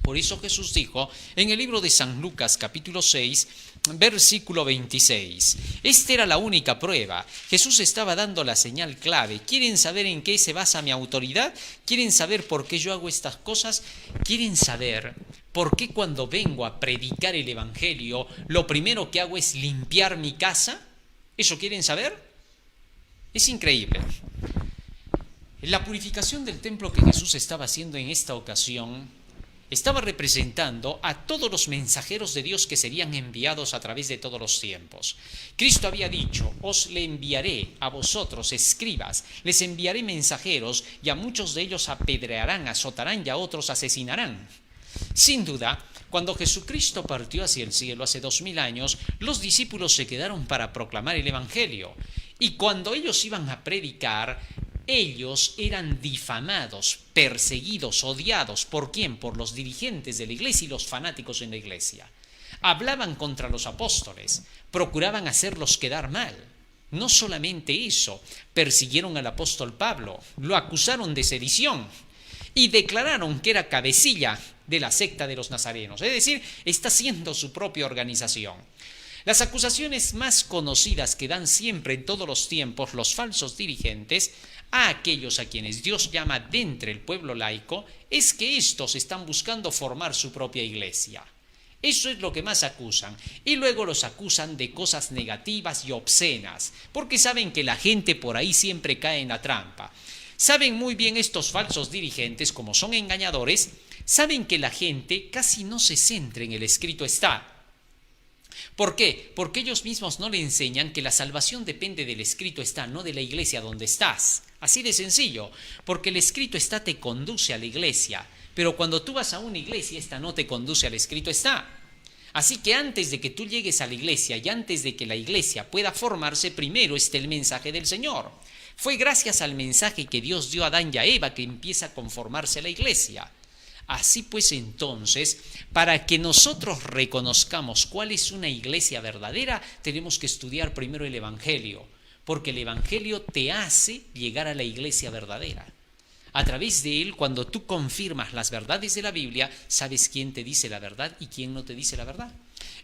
Por eso Jesús dijo en el libro de San Lucas capítulo 6, versículo 26. Esta era la única prueba. Jesús estaba dando la señal clave. ¿Quieren saber en qué se basa mi autoridad? ¿Quieren saber por qué yo hago estas cosas? ¿Quieren saber por qué cuando vengo a predicar el Evangelio lo primero que hago es limpiar mi casa? ¿Eso quieren saber? Es increíble. La purificación del templo que Jesús estaba haciendo en esta ocasión estaba representando a todos los mensajeros de Dios que serían enviados a través de todos los tiempos. Cristo había dicho: os le enviaré a vosotros escribas, les enviaré mensajeros, y a muchos de ellos apedrearán, azotarán y a otros asesinarán. Sin duda, cuando Jesucristo partió hacia el cielo hace 2000 años, los discípulos se quedaron para proclamar el Evangelio. Y cuando ellos iban a predicar, ellos eran difamados, perseguidos, odiados. ¿Por quién? Por los dirigentes de la iglesia y los fanáticos en la iglesia. Hablaban contra los apóstoles, procuraban hacerlos quedar mal. No solamente eso, persiguieron al apóstol Pablo, lo acusaron de sedición y declararon que era cabecilla de la secta de los nazarenos, es decir, está haciendo su propia organización. Las acusaciones más conocidas que dan siempre en todos los tiempos los falsos dirigentes a aquellos a quienes Dios llama de entre el pueblo laico es que estos están buscando formar su propia iglesia. Eso es lo que más acusan. Y luego los acusan de cosas negativas y obscenas, porque saben que la gente por ahí siempre cae en la trampa. Saben muy bien estos falsos dirigentes, como son engañadores, saben que la gente casi no se centra en el escrito está. ¿Por qué? Porque ellos mismos no le enseñan que la salvación depende del escrito está, no de la iglesia donde estás. Así de sencillo, porque el escrito está te conduce a la iglesia, pero cuando tú vas a una iglesia, esta no te conduce al escrito está. Así que antes de que tú llegues a la iglesia y antes de que la iglesia pueda formarse, primero está el mensaje del Señor. Fue gracias al mensaje que Dios dio a Adán y a Eva que empieza a conformarse la iglesia. Así pues entonces, para que nosotros reconozcamos cuál es una iglesia verdadera, tenemos que estudiar primero el Evangelio, porque el Evangelio te hace llegar a la iglesia verdadera. A través de él, cuando tú confirmas las verdades de la Biblia, sabes quién te dice la verdad y quién no te dice la verdad.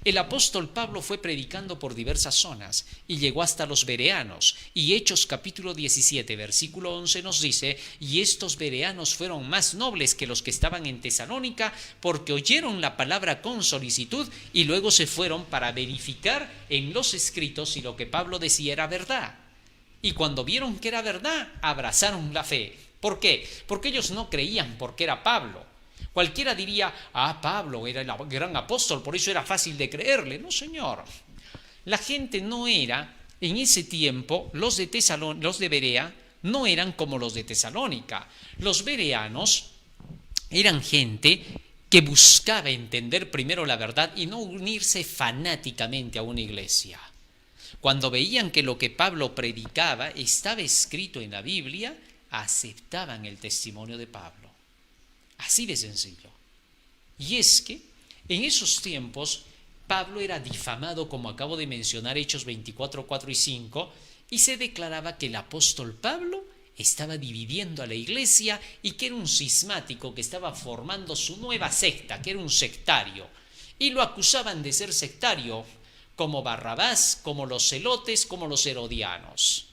El apóstol Pablo fue predicando por diversas zonas y llegó hasta los bereanos. Y Hechos capítulo 17, versículo 11 nos dice: y estos bereanos fueron más nobles que los que estaban en Tesalónica, porque oyeron la palabra con solicitud y luego se fueron para verificar en los escritos si lo que Pablo decía era verdad. Y cuando vieron que era verdad, abrazaron la fe. ¿Por qué? Porque ellos no creían porque era Pablo. Cualquiera diría, Pablo era el gran apóstol, por eso era fácil de creerle. No, señor. La gente no era, en ese tiempo, los de Berea no eran como los de Tesalónica. Los bereanos eran gente que buscaba entender primero la verdad y no unirse fanáticamente a una iglesia. Cuando veían que lo que Pablo predicaba estaba escrito en la Biblia, aceptaban el testimonio de Pablo. Así de sencillo. Y es que en esos tiempos Pablo era difamado, como acabo de mencionar, Hechos 24, 4 y 5, y se declaraba que el apóstol Pablo estaba dividiendo a la iglesia y que era un cismático que estaba formando su nueva secta, que era un sectario. Y lo acusaban de ser sectario, como Barrabás, como los celotes, como los herodianos.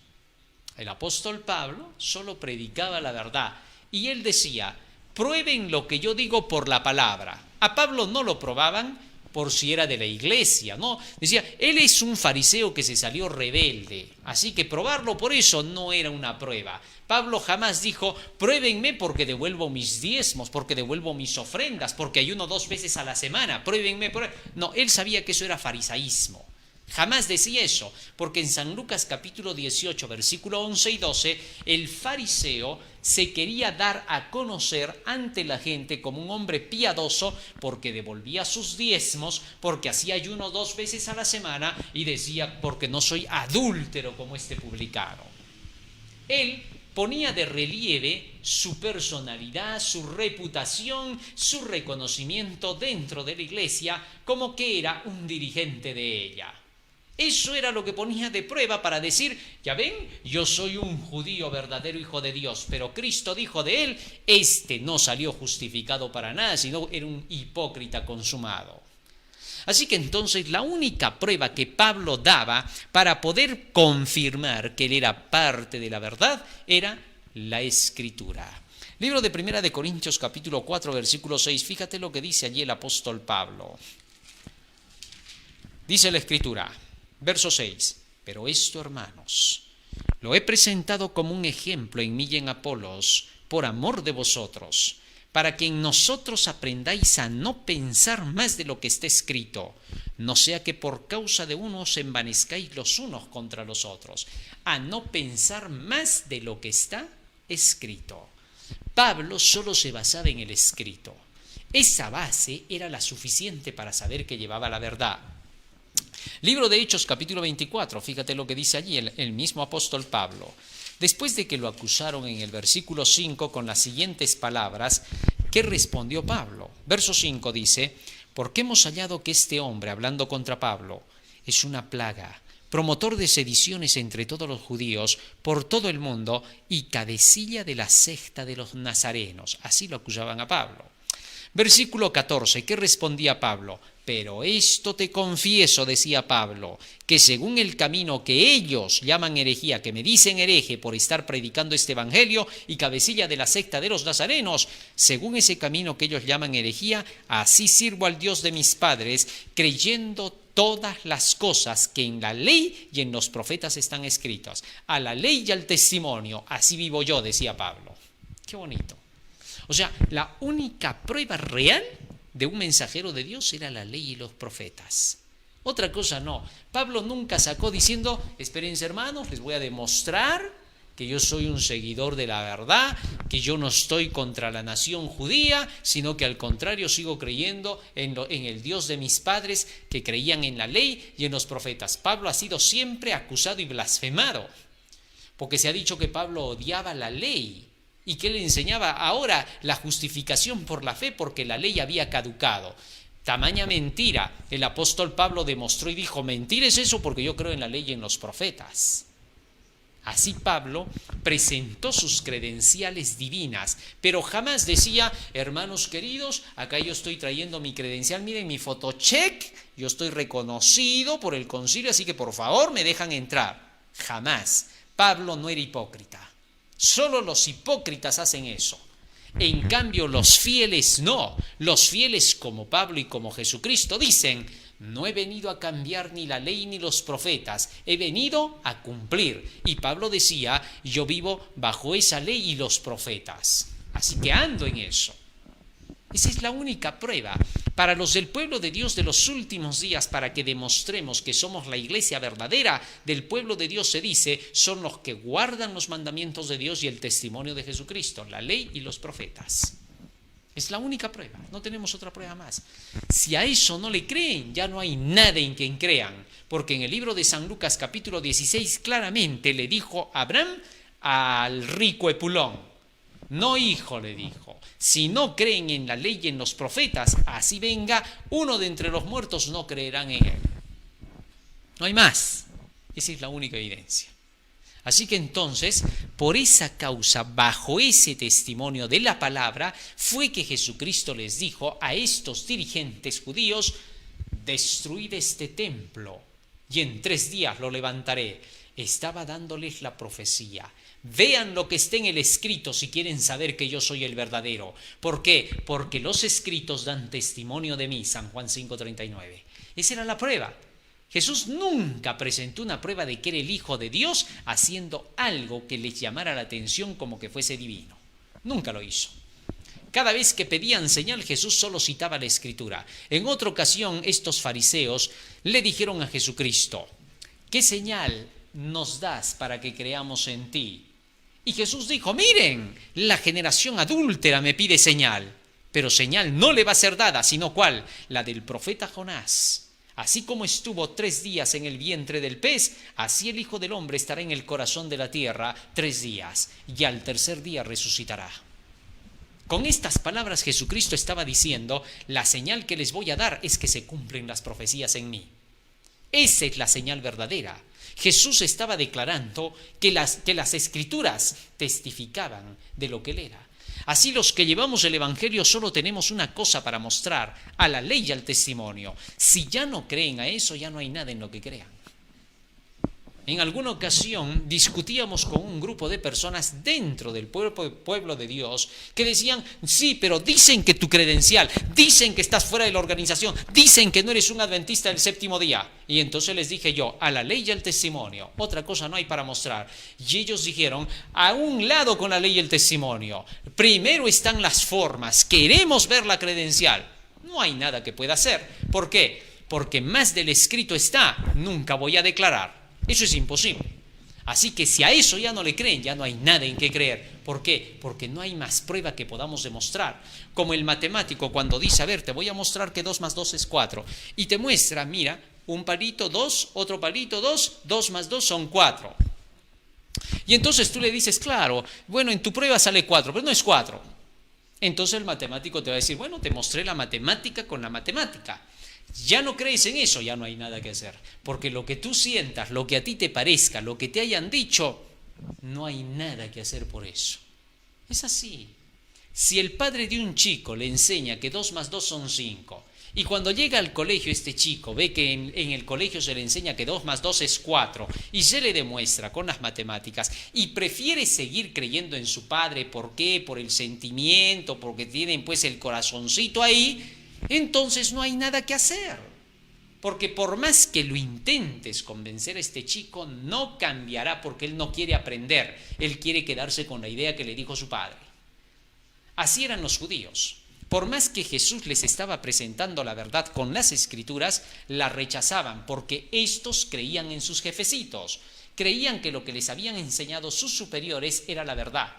El apóstol Pablo solo predicaba la verdad y él decía: prueben lo que yo digo por la palabra. A Pablo no lo probaban por si era de la iglesia, ¿no? Decía, él es un fariseo que se salió rebelde, así que probarlo por eso no era una prueba. Pablo jamás dijo, pruébenme porque devuelvo mis diezmos, porque devuelvo mis ofrendas, porque ayuno 2 veces a la semana, pruébenme. No, él sabía que eso era farisaísmo. Jamás decía eso, porque en San Lucas capítulo 18, versículo 11 y 12, el fariseo se quería dar a conocer ante la gente como un hombre piadoso porque devolvía sus diezmos, porque hacía ayuno 2 veces a la semana y decía, porque no soy adúltero como este publicano. Él ponía de relieve su personalidad, su reputación, su reconocimiento dentro de la iglesia como que era un dirigente de ella. Eso era lo que ponía de prueba para decir, ya ven, yo soy un judío verdadero hijo de Dios, pero Cristo dijo de él, este no salió justificado para nada, sino era un hipócrita consumado. Así que entonces la única prueba que Pablo daba para poder confirmar que él era parte de la verdad era la Escritura. Libro de Primera de Corintios capítulo 4 versículo 6, fíjate lo que dice allí el apóstol Pablo. Dice la Escritura, verso 6, pero esto, hermanos, lo he presentado como un ejemplo en mí y en Apolos, por amor de vosotros, para que en nosotros aprendáis a no pensar más de lo que está escrito, no sea que por causa de uno os envanezcáis los unos contra los otros, a no pensar más de lo que está escrito. Pablo solo se basaba en el escrito. Esa base era la suficiente para saber que llevaba la verdad. Libro de Hechos, capítulo 24, fíjate lo que dice allí el mismo apóstol Pablo. Después de que lo acusaron en el versículo 5 con las siguientes palabras, ¿qué respondió Pablo? Verso 5 dice, porque hemos hallado que este hombre, hablando contra Pablo, es una plaga, promotor de sediciones entre todos los judíos por todo el mundo y cabecilla de la secta de los nazarenos. Así lo acusaban a Pablo. Versículo 14, ¿qué respondía Pablo? Pero esto te confieso, decía Pablo, que según el camino que ellos llaman herejía, que me dicen hereje por estar predicando este evangelio y cabecilla de la secta de los nazarenos, según ese camino que ellos llaman herejía, así sirvo al Dios de mis padres, creyendo todas las cosas que en la ley y en los profetas están escritas. A la ley y al testimonio, así vivo yo, decía Pablo. Qué bonito. O sea, la única prueba real de un mensajero de Dios era la ley y los profetas. Otra cosa no. Pablo nunca sacó diciendo, espérense hermanos, les voy a demostrar que yo soy un seguidor de la verdad, que yo no estoy contra la nación judía, sino que al contrario sigo creyendo en el Dios de mis padres que creían en la ley y en los profetas. Pablo ha sido siempre acusado y blasfemado, porque se ha dicho que Pablo odiaba la ley y que él enseñaba ahora la justificación por la fe porque la ley había caducado. Tamaña mentira. El apóstol Pablo demostró y dijo, mentira es eso porque yo creo en la ley y en los profetas. Así Pablo presentó sus credenciales divinas, pero jamás decía, hermanos queridos, acá yo estoy trayendo mi credencial, miren mi fotocheck, yo estoy reconocido por el concilio, así que por favor me dejan entrar. Jamás. Pablo no era hipócrita. Solo los hipócritas hacen eso. En cambio, los fieles no. Los fieles como Pablo y como Jesucristo dicen, no he venido a cambiar ni la ley ni los profetas, he venido a cumplir. Y Pablo decía, yo vivo bajo esa ley y los profetas. Así que ando en eso. Esa es la única prueba para los del pueblo de Dios de los últimos días, para que demostremos que somos la iglesia verdadera del pueblo de Dios, se dice, son los que guardan los mandamientos de Dios y el testimonio de Jesucristo, la ley y los profetas. Es la única prueba, no tenemos otra prueba más. Si a eso no le creen, ya no hay nada en quien crean, porque en el libro de San Lucas capítulo 16 claramente le dijo Abraham al rico Epulón, no hijo, le dijo, si no creen en la ley y en los profetas, así venga uno de entre los muertos, no creerán en él. No hay más. Esa es la única evidencia. Así que entonces, por esa causa, bajo ese testimonio de la palabra, fue que Jesucristo les dijo a estos dirigentes judíos, destruid este templo y en 3 días lo levantaré. Estaba dándoles la profecía. Vean lo que está en el escrito si quieren saber que yo soy el verdadero. ¿Por qué? Porque los escritos dan testimonio de mí, San Juan 5:39. Esa era la prueba. Jesús nunca presentó una prueba de que era el Hijo de Dios haciendo algo que les llamara la atención como que fuese divino. Nunca lo hizo. Cada vez que pedían señal, Jesús solo citaba la Escritura. En otra ocasión, estos fariseos le dijeron a Jesucristo, ¿qué señal nos das para que creamos en ti? Y Jesús dijo, miren, la generación adúltera me pide señal, pero señal no le va a ser dada, sino ¿cuál? La del profeta Jonás. Así como estuvo 3 días en el vientre del pez, así el Hijo del Hombre estará en el corazón de la tierra 3 días, y al tercer día resucitará. Con estas palabras Jesucristo estaba diciendo, la señal que les voy a dar es que se cumplen las profecías en mí. Esa es la señal verdadera. Jesús estaba declarando que las Escrituras testificaban de lo que Él era. Así los que llevamos el Evangelio solo tenemos una cosa para mostrar, a la ley y al testimonio. Si ya no creen a eso, ya no hay nada en lo que crean. En alguna ocasión discutíamos con un grupo de personas dentro del pueblo de Dios que decían, sí, pero dicen que tu credencial, dicen que estás fuera de la organización, dicen que no eres un adventista del 7º día. Y entonces les dije yo, a la ley y al testimonio, otra cosa no hay para mostrar. Y ellos dijeron, a un lado con la ley y el testimonio, primero están las formas, queremos ver la credencial. No hay nada que pueda hacer. ¿Por qué? Porque más del escrito está, nunca voy a declarar. Eso es imposible. Así que si a eso ya no le creen, ya no hay nada en qué creer. ¿Por qué? Porque no hay más prueba que podamos demostrar. Como el matemático cuando dice, a ver, te voy a mostrar que 2 más 2 es 4. Y te muestra, mira, un palito, 2, otro palito, 2, 2 más 2 son 4. Y entonces tú le dices, claro, bueno, en tu prueba sale 4, pero no es 4. Entonces el matemático te va a decir, bueno, te mostré la matemática con la matemática. Ya no crees en eso, ya no hay nada que hacer. Porque lo que tú sientas, lo que a ti te parezca, lo que te hayan dicho, no hay nada que hacer por eso. Es así. Si el padre de un chico le enseña que 2 más 2 son 5, y cuando llega al colegio este chico ve que en el colegio se le enseña que 2 más 2 es 4 y se le demuestra con las matemáticas y prefiere seguir creyendo en su padre, ¿por qué? Por el sentimiento, porque tienen pues el corazoncito ahí, entonces no hay nada que hacer. Porque por más que lo intentes convencer a este chico, no cambiará porque él no quiere aprender, él quiere quedarse con la idea que le dijo su padre. Así eran los judíos. Por más que Jesús les estaba presentando la verdad con las escrituras, la rechazaban porque estos creían en sus jefecitos, creían que lo que les habían enseñado sus superiores era la verdad.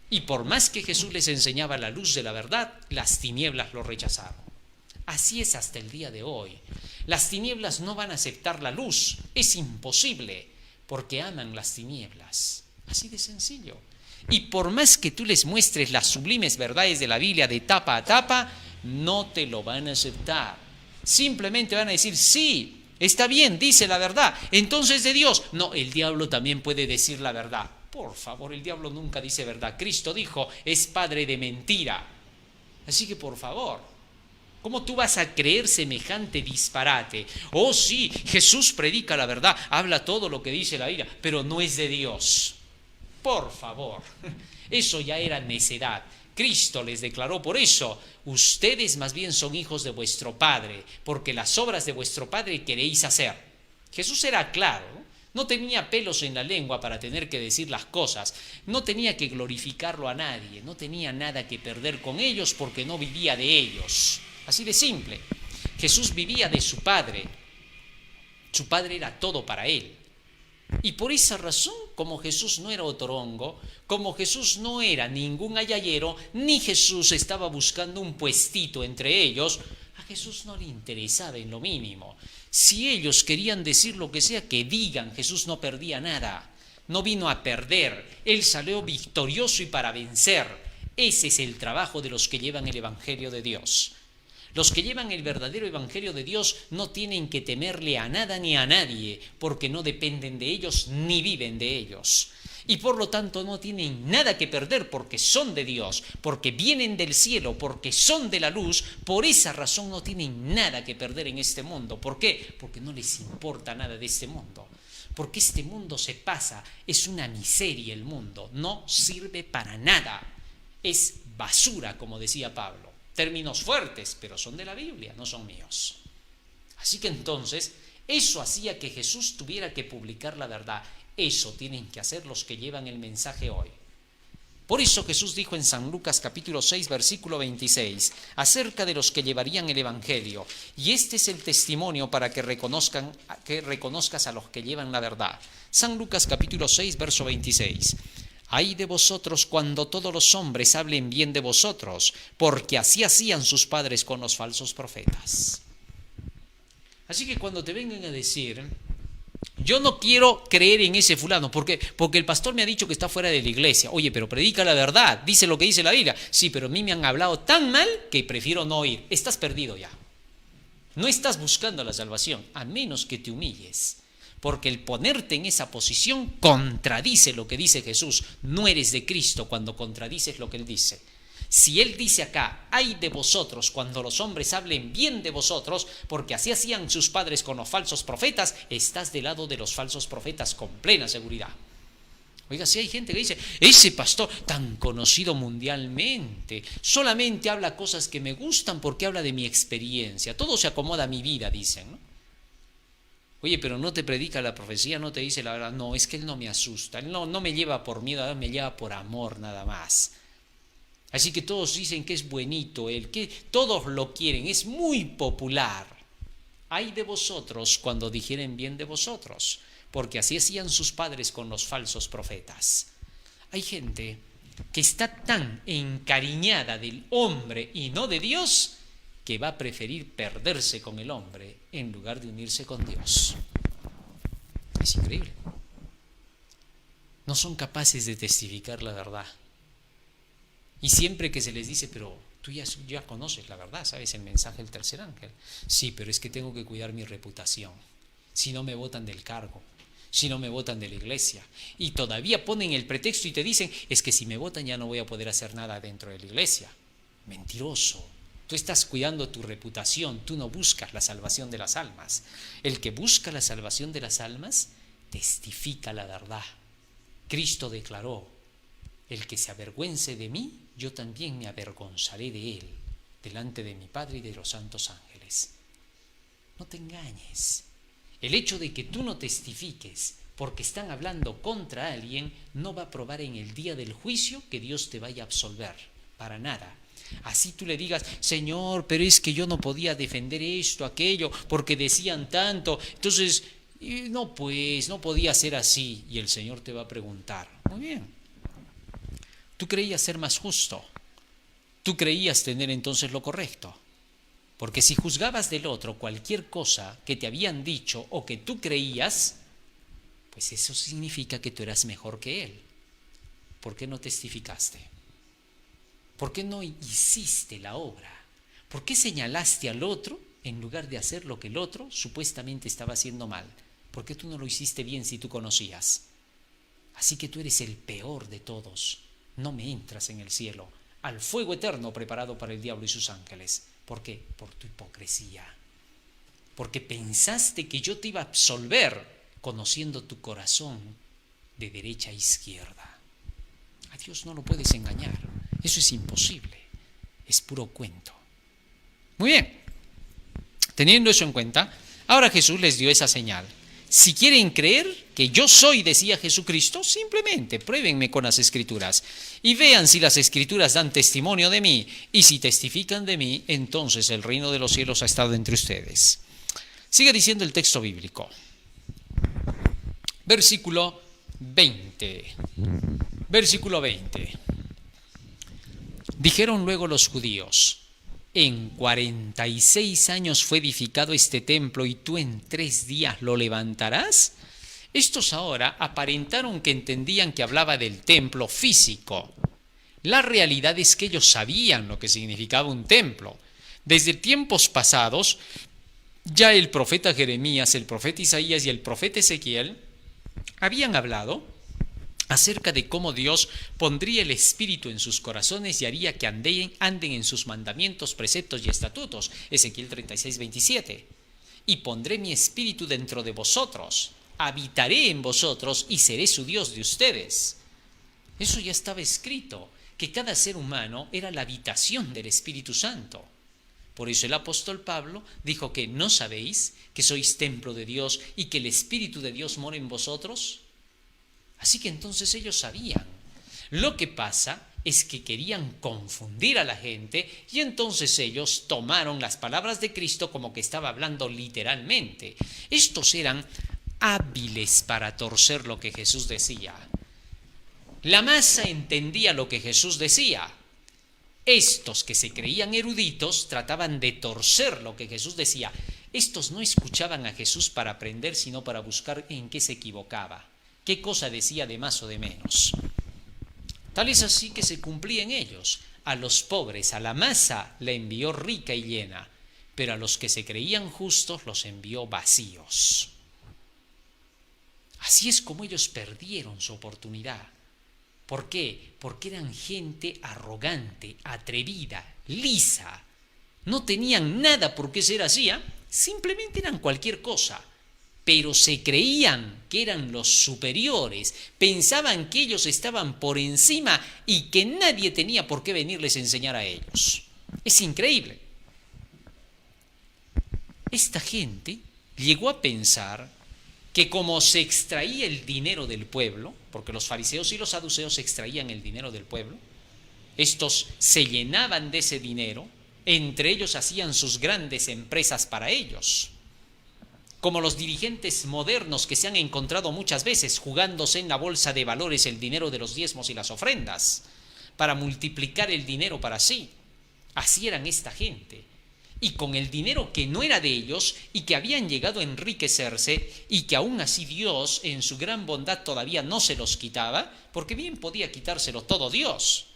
Y por más que Jesús les enseñaba la luz de la verdad, las tinieblas lo rechazaron. Así es hasta el día de hoy. Las tinieblas no van a aceptar la luz, es imposible, porque aman las tinieblas. Así de sencillo. Y por más que tú les muestres las sublimes verdades de la Biblia de tapa a tapa, no te lo van a aceptar. Simplemente van a decir, sí, está bien, dice la verdad, entonces de Dios. No, el diablo también puede decir la verdad. Por favor, el diablo nunca dice verdad. Cristo dijo, es padre de mentira. Así que por favor, ¿cómo tú vas a creer semejante disparate? Oh sí, Jesús predica la verdad, habla todo lo que dice la Biblia, pero no es de Dios. Por favor, eso ya era necedad. Cristo les declaró por eso, ustedes más bien son hijos de vuestro Padre, porque las obras de vuestro Padre queréis hacer. Jesús era claro, no tenía pelos en la lengua para tener que decir las cosas, no tenía que glorificarlo a nadie, no tenía nada que perder con ellos porque no vivía de ellos. Así de simple. Jesús vivía de su Padre era todo para él. Y por esa razón, como Jesús no era otorongo, como Jesús no era ningún ayayero, ni Jesús estaba buscando un puestito entre ellos, a Jesús no le interesaba en lo mínimo. Si ellos querían decir lo que sea, que digan, Jesús no perdía nada, no vino a perder, él salió victorioso y para vencer. Ese es el trabajo de los que llevan el Evangelio de Dios. Los que llevan el verdadero evangelio de Dios no tienen que temerle a nada ni a nadie, porque no dependen de ellos ni viven de ellos. Y por lo tanto no tienen nada que perder porque son de Dios, porque vienen del cielo, porque son de la luz. Por esa razón no tienen nada que perder en este mundo. ¿Por qué? Porque no les importa nada de este mundo. Porque este mundo se pasa, es una miseria el mundo, no sirve para nada. Es basura, como decía Pablo. Términos fuertes, pero son de la Biblia, no son míos. Así que entonces, eso hacía que Jesús tuviera que publicar la verdad. Eso tienen que hacer los que llevan el mensaje hoy. Por eso Jesús dijo en San Lucas capítulo 6, versículo 26, acerca de los que llevarían el evangelio. Y este es el testimonio para que reconozcas a los que llevan la verdad. San Lucas capítulo 6, verso 26. Ay de vosotros cuando todos los hombres hablen bien de vosotros, porque así hacían sus padres con los falsos profetas. Así que cuando te vengan a decir, yo no quiero creer en ese fulano, porque el pastor me ha dicho que está fuera de la iglesia. Oye, pero predica la verdad, dice lo que dice la Biblia. Sí, pero a mí me han hablado tan mal que prefiero no oír. Estás perdido ya. No estás buscando la salvación, a menos que te humilles. Porque el ponerte en esa posición contradice lo que dice Jesús. No eres de Cristo cuando contradices lo que Él dice. Si Él dice acá, ay de vosotros cuando los hombres hablen bien de vosotros, porque así hacían sus padres con los falsos profetas, estás del lado de los falsos profetas con plena seguridad. Oiga, si hay gente que dice, ese pastor tan conocido mundialmente, solamente habla cosas que me gustan porque habla de mi experiencia, todo se acomoda a mi vida, dicen, ¿no? Oye, pero no te predica la profecía, no te dice la verdad. No, es que él no me asusta, él no me lleva por miedo, me lleva por amor nada más. Así que todos dicen que es buenito él, que todos lo quieren, es muy popular. Ay de vosotros cuando dijeren bien de vosotros, porque así hacían sus padres con los falsos profetas. Hay gente que está tan encariñada del hombre y no de Dios, que va a preferir perderse con el hombre en lugar de unirse con Dios. Es increíble. No son capaces de testificar la verdad. Y siempre que se les dice, pero tú ya conoces la verdad, ¿sabes? El mensaje del tercer ángel. Sí, pero es que tengo que cuidar mi reputación. Si no me botan del cargo, si no me botan de la iglesia. Y todavía ponen el pretexto y te dicen, es que si me botan ya no voy a poder hacer nada dentro de la iglesia. Mentiroso. Tú estás cuidando tu reputación, tú no buscas la salvación de las almas. El que busca la salvación de las almas testifica la verdad. Cristo declaró, el que se avergüence de mí, yo también me avergonzaré de él, delante de mi Padre y de los santos ángeles. No te engañes. El hecho de que tú no testifiques porque están hablando contra alguien no va a probar en el día del juicio que Dios te vaya a absolver, para nada. Así tú le digas, Señor, pero es que yo no podía defender esto, aquello, porque decían tanto, entonces, no pues, no podía ser así. Y el Señor te va a preguntar, muy bien, tú creías ser más justo, tú creías tener entonces lo correcto, porque si juzgabas del otro cualquier cosa que te habían dicho o que tú creías, pues eso significa que tú eras mejor que él. ¿Por qué no testificaste? ¿Por qué no hiciste la obra? ¿Por qué señalaste al otro en lugar de hacer lo que el otro supuestamente estaba haciendo mal? ¿Por qué tú no lo hiciste bien si tú conocías? Así que tú eres el peor de todos. No me entras en el cielo, al fuego eterno preparado para el diablo y sus ángeles. ¿Por qué? Por tu hipocresía. Porque pensaste que yo te iba a absolver conociendo tu corazón de derecha a izquierda. A Dios no lo puedes engañar. Eso es imposible, es puro cuento. Muy bien, teniendo eso en cuenta, ahora Jesús les dio esa señal. Si quieren creer que yo soy, decía Jesucristo, simplemente pruébenme con las Escrituras y vean si las Escrituras dan testimonio de mí, y si testifican de mí, entonces el reino de los cielos ha estado entre ustedes. Sigue diciendo el texto bíblico. Versículo 20. Versículo 20. Dijeron luego los judíos, en 46 años fue edificado este templo y tú en 3 días lo levantarás. Estos ahora aparentaron que entendían que hablaba del templo físico. La realidad es que ellos sabían lo que significaba un templo. Desde tiempos pasados, ya el profeta Jeremías, el profeta Isaías y el profeta Ezequiel habían hablado acerca de cómo Dios pondría el Espíritu en sus corazones y haría que anden en sus mandamientos, preceptos y estatutos. Ezequiel 36, 27. Y pondré mi Espíritu dentro de vosotros, habitaré en vosotros y seré su Dios de ustedes. Eso ya estaba escrito, que cada ser humano era la habitación del Espíritu Santo. Por eso el apóstol Pablo dijo que ¿no sabéis que sois templo de Dios y que el Espíritu de Dios mora en vosotros? Así que entonces ellos sabían. Lo que pasa es que querían confundir a la gente y entonces ellos tomaron las palabras de Cristo como que estaba hablando literalmente. Estos eran hábiles para torcer lo que Jesús decía. La masa entendía lo que Jesús decía. Estos que se creían eruditos trataban de torcer lo que Jesús decía. Estos no escuchaban a Jesús para aprender, sino para buscar en qué se equivocaba. ¿Qué cosa decía de más o de menos? Tal es así que se cumplía en ellos. A los pobres, a la masa, la envió rica y llena, pero a los que se creían justos los envió vacíos. Así es como ellos perdieron su oportunidad. ¿Por qué? Porque eran gente arrogante, atrevida, lisa. No tenían nada por qué ser así, simplemente eran cualquier cosa. Pero se creían que eran los superiores, pensaban que ellos estaban por encima y que nadie tenía por qué venirles a enseñar a ellos. Es increíble. Esta gente llegó a pensar que como se extraía el dinero del pueblo, porque los fariseos y los saduceos extraían el dinero del pueblo, estos se llenaban de ese dinero, entre ellos hacían sus grandes empresas para ellos. Como los dirigentes modernos que se han encontrado muchas veces jugándose en la bolsa de valores el dinero de los diezmos y las ofrendas para multiplicar el dinero para sí. Así eran esta gente. y con el dinero que no era de ellos y que habían llegado a enriquecerse y que aún así Dios en su gran bondad todavía no se los quitaba, porque bien podía quitárselo todo Dios.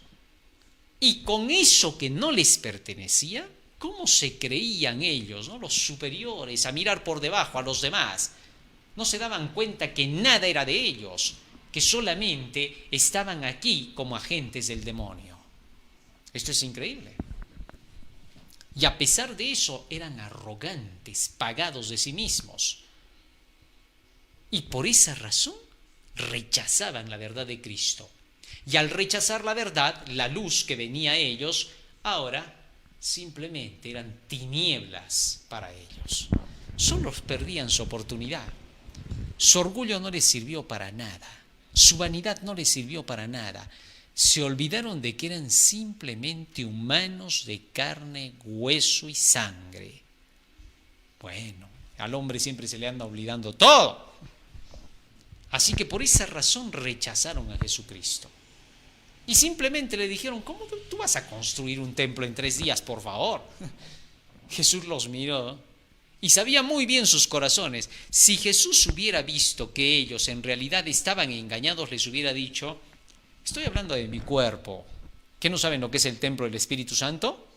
Y con eso que no les pertenecía, ¿cómo se creían ellos, ¿no? Los superiores, a mirar por debajo a los demás? No se daban cuenta que nada era de ellos, que solamente estaban aquí como agentes del demonio. Esto es increíble. Y a pesar de eso eran arrogantes, pagados de sí mismos. Y por esa razón rechazaban la verdad de Cristo. Y al rechazar la verdad, la luz que venía a ellos, ahora simplemente eran tinieblas para ellos. Solo perdían su oportunidad. Su orgullo no les sirvió para nada. Su vanidad no les sirvió para nada. Se olvidaron de que eran simplemente humanos de carne, hueso y sangre. Bueno, al hombre siempre se le anda olvidando todo. Así que por esa razón rechazaron a Jesucristo. Y simplemente le dijeron, ¿cómo tú vas a construir un templo en 3 días, por favor? Jesús los miró y sabía muy bien sus corazones. Si Jesús hubiera visto que ellos en realidad estaban engañados, les hubiera dicho, estoy hablando de mi cuerpo. ¿Qué no saben lo que es el templo del Espíritu Santo?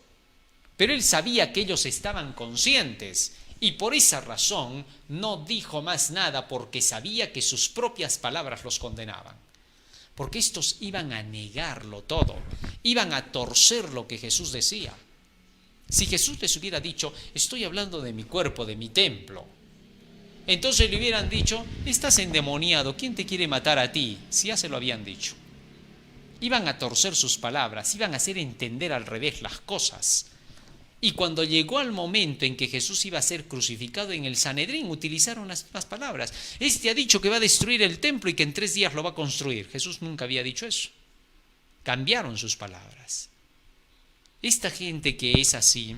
Pero él sabía que ellos estaban conscientes y por esa razón no dijo más nada, porque sabía que sus propias palabras los condenaban. Porque estos iban a negarlo todo, iban a torcer lo que Jesús decía. Si Jesús les hubiera dicho, estoy hablando de mi cuerpo, de mi templo, entonces le hubieran dicho, estás endemoniado, ¿quién te quiere matar a ti? Si ya se lo habían dicho. Iban a torcer sus palabras, iban a hacer entender al revés las cosas. Y cuando llegó al momento en que Jesús iba a ser crucificado en el Sanedrín, utilizaron las mismas palabras. Este ha dicho que va a destruir el templo y que en 3 días lo va a construir. Jesús nunca había dicho eso. Cambiaron sus palabras. Esta gente que es así,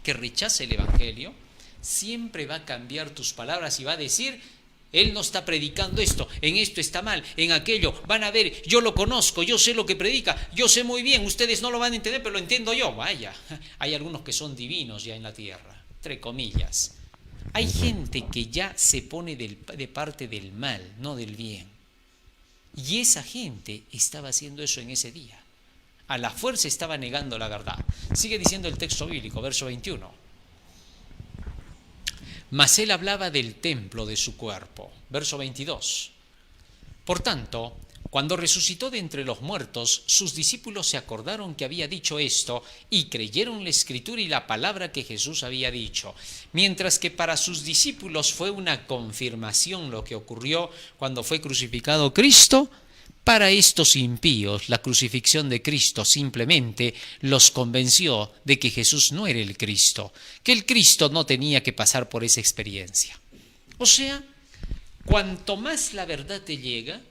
que rechaza el Evangelio, siempre va a cambiar tus palabras y va a decir, él no está predicando esto, en esto está mal, en aquello, van a ver, yo lo conozco, yo sé lo que predica, yo sé muy bien, ustedes no lo van a entender, pero lo entiendo yo. Vaya, hay algunos que son divinos ya en la tierra, entre comillas. Hay gente que ya se pone de parte del mal, no del bien. Y esa gente estaba haciendo eso en ese día. A la fuerza estaba negando la verdad. Sigue diciendo el texto bíblico, verso 21. Mas él hablaba del templo de su cuerpo. Verso 22. Por tanto, cuando resucitó de entre los muertos, sus discípulos se acordaron que había dicho esto y creyeron la escritura y la palabra que Jesús había dicho. Mientras que para sus discípulos fue una confirmación lo que ocurrió cuando fue crucificado Cristo, para estos impíos la crucifixión de Cristo simplemente los convenció de que Jesús no era el Cristo, que el Cristo no tenía que pasar por esa experiencia. O sea, cuanto más la verdad te llega,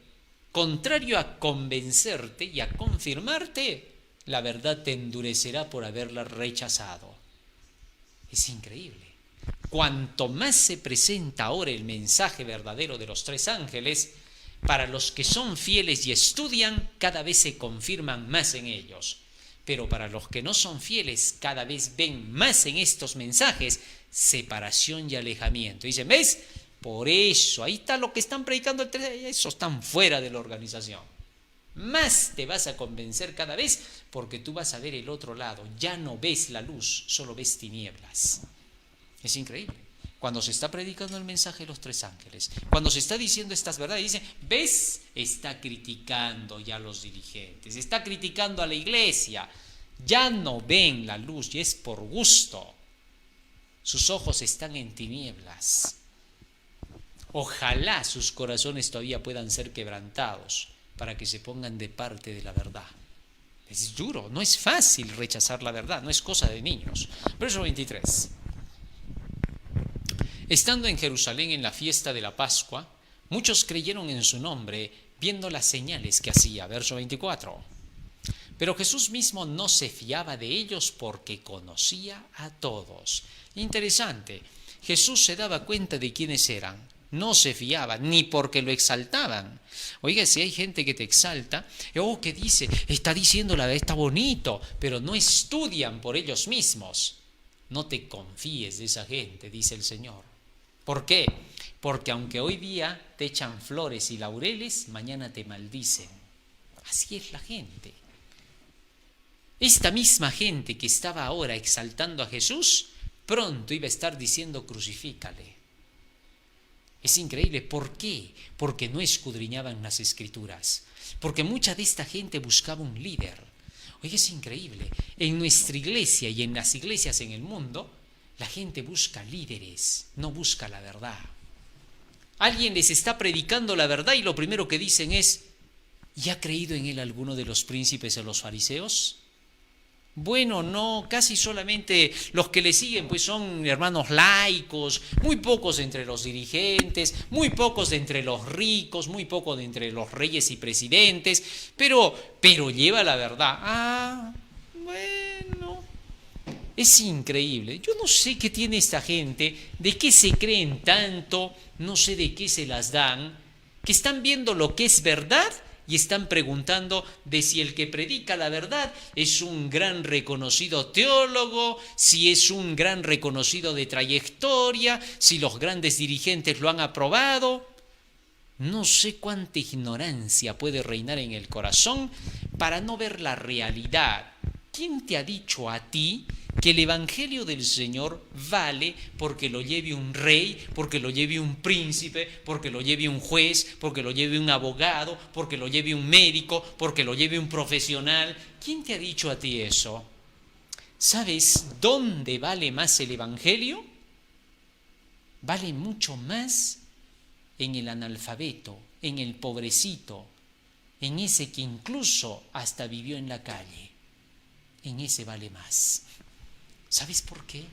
contrario a convencerte y a confirmarte, la verdad te endurecerá por haberla rechazado. Es increíble. Cuanto más se presenta ahora el mensaje verdadero de los 3 ángeles, para los que son fieles y estudian, cada vez se confirman más en ellos. Pero para los que no son fieles, cada vez ven más en estos mensajes separación y alejamiento. Dicen, ¿ves? Por eso, ahí está lo que están predicando, eso están fuera de la organización. Más te vas a convencer cada vez porque tú vas a ver el otro lado. Ya no ves la luz, solo ves tinieblas. Es increíble. Cuando se está predicando el mensaje de los 3 ángeles, cuando se está diciendo estas verdades, dice, ¿ves? Está criticando ya a los dirigentes, está criticando a la iglesia, ya no ven la luz y es por gusto. Sus ojos están en tinieblas. Ojalá sus corazones todavía puedan ser quebrantados para que se pongan de parte de la verdad. Es duro, no es fácil rechazar la verdad, no es cosa de niños. Verso 23. Estando en Jerusalén en la fiesta de la Pascua, muchos creyeron en su nombre, viendo las señales que hacía. Verso 24. Pero Jesús mismo no se fiaba de ellos porque conocía a todos. Interesante, Jesús se daba cuenta de quiénes eran. No se fiaba, ni porque lo exaltaban. Oiga, si hay gente que te exalta, que dice, está diciendo la verdad, está bonito, pero no estudian por ellos mismos. No te confíes de esa gente, dice el Señor. ¿Por qué? Porque aunque hoy día te echan flores y laureles, mañana te maldicen. Así es la gente. Esta misma gente que estaba ahora exaltando a Jesús, pronto iba a estar diciendo crucifícale. Es increíble. ¿Por qué? Porque no escudriñaban las Escrituras. Porque mucha de esta gente buscaba un líder. Oye, es increíble. En nuestra iglesia y en las iglesias en el mundo, la gente busca líderes, no busca la verdad. Alguien les está predicando la verdad y lo primero que dicen es: ¿y ha creído en él alguno de los príncipes o los fariseos? Bueno, no, casi solamente los que le siguen pues son hermanos laicos, muy pocos entre los dirigentes, muy pocos de entre los ricos, muy pocos de entre los reyes y presidentes, pero lleva la verdad. Ah, bueno, es increíble. Yo no sé qué tiene esta gente, de qué se creen tanto, no sé de qué se las dan, que están viendo lo que es verdad y están preguntando de si el que predica la verdad es un gran reconocido teólogo, si es un gran reconocido de trayectoria, si los grandes dirigentes lo han aprobado. No sé cuánta ignorancia puede reinar en el corazón para no ver la realidad. ¿Quién te ha dicho a ti que el Evangelio del Señor vale porque lo lleve un rey, porque lo lleve un príncipe, porque lo lleve un juez, porque lo lleve un abogado, porque lo lleve un médico, porque lo lleve un profesional? ¿Quién te ha dicho a ti eso? ¿Sabes dónde vale más el Evangelio? Vale mucho más en el analfabeto, en el pobrecito, en ese que incluso hasta vivió en la calle. En ese vale más. ¿Sabes por qué?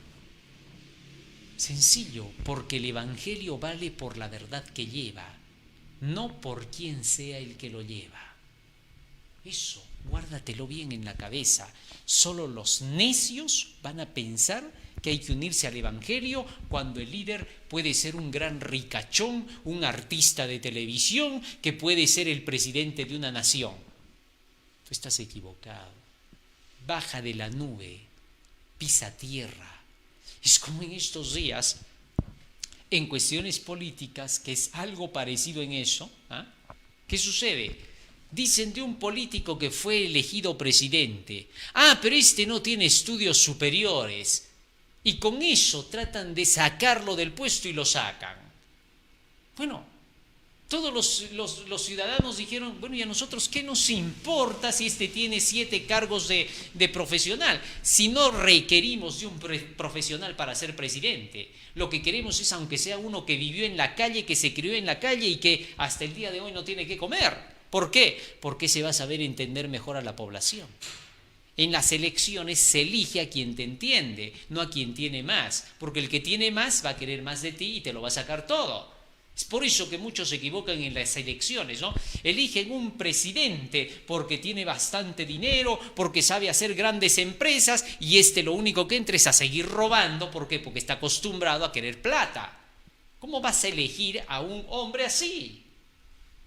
Sencillo, porque el Evangelio vale por la verdad que lleva, no por quién sea el que lo lleva. Eso, guárdatelo bien en la cabeza. Solo los necios van a pensar que hay que unirse al Evangelio cuando el líder puede ser un gran ricachón, un artista de televisión, que puede ser el presidente de una nación. Tú estás equivocado. Baja de la nube, pisa tierra. Es como en estos días, en cuestiones políticas, que es algo parecido en eso. ¿Qué sucede? Dicen de un político que fue elegido presidente: pero este no tiene estudios superiores. Y con eso tratan de sacarlo del puesto y lo sacan. Bueno, todos los ciudadanos dijeron: bueno, ¿y a nosotros qué nos importa si este tiene 7 cargos de profesional? Si no requerimos de un profesional para ser presidente. Lo que queremos es, aunque sea uno que vivió en la calle, que se crió en la calle y que hasta el día de hoy no tiene que comer. ¿Por qué? Porque se va a saber entender mejor a la población. En las elecciones se elige a quien te entiende, no a quien tiene más. Porque el que tiene más va a querer más de ti y te lo va a sacar todo. Es por eso que muchos se equivocan en las elecciones, ¿no? Eligen un presidente porque tiene bastante dinero, porque sabe hacer grandes empresas, y lo único que entra es a seguir robando. ¿Por qué? Porque está acostumbrado a querer plata. ¿Cómo vas a elegir a un hombre así?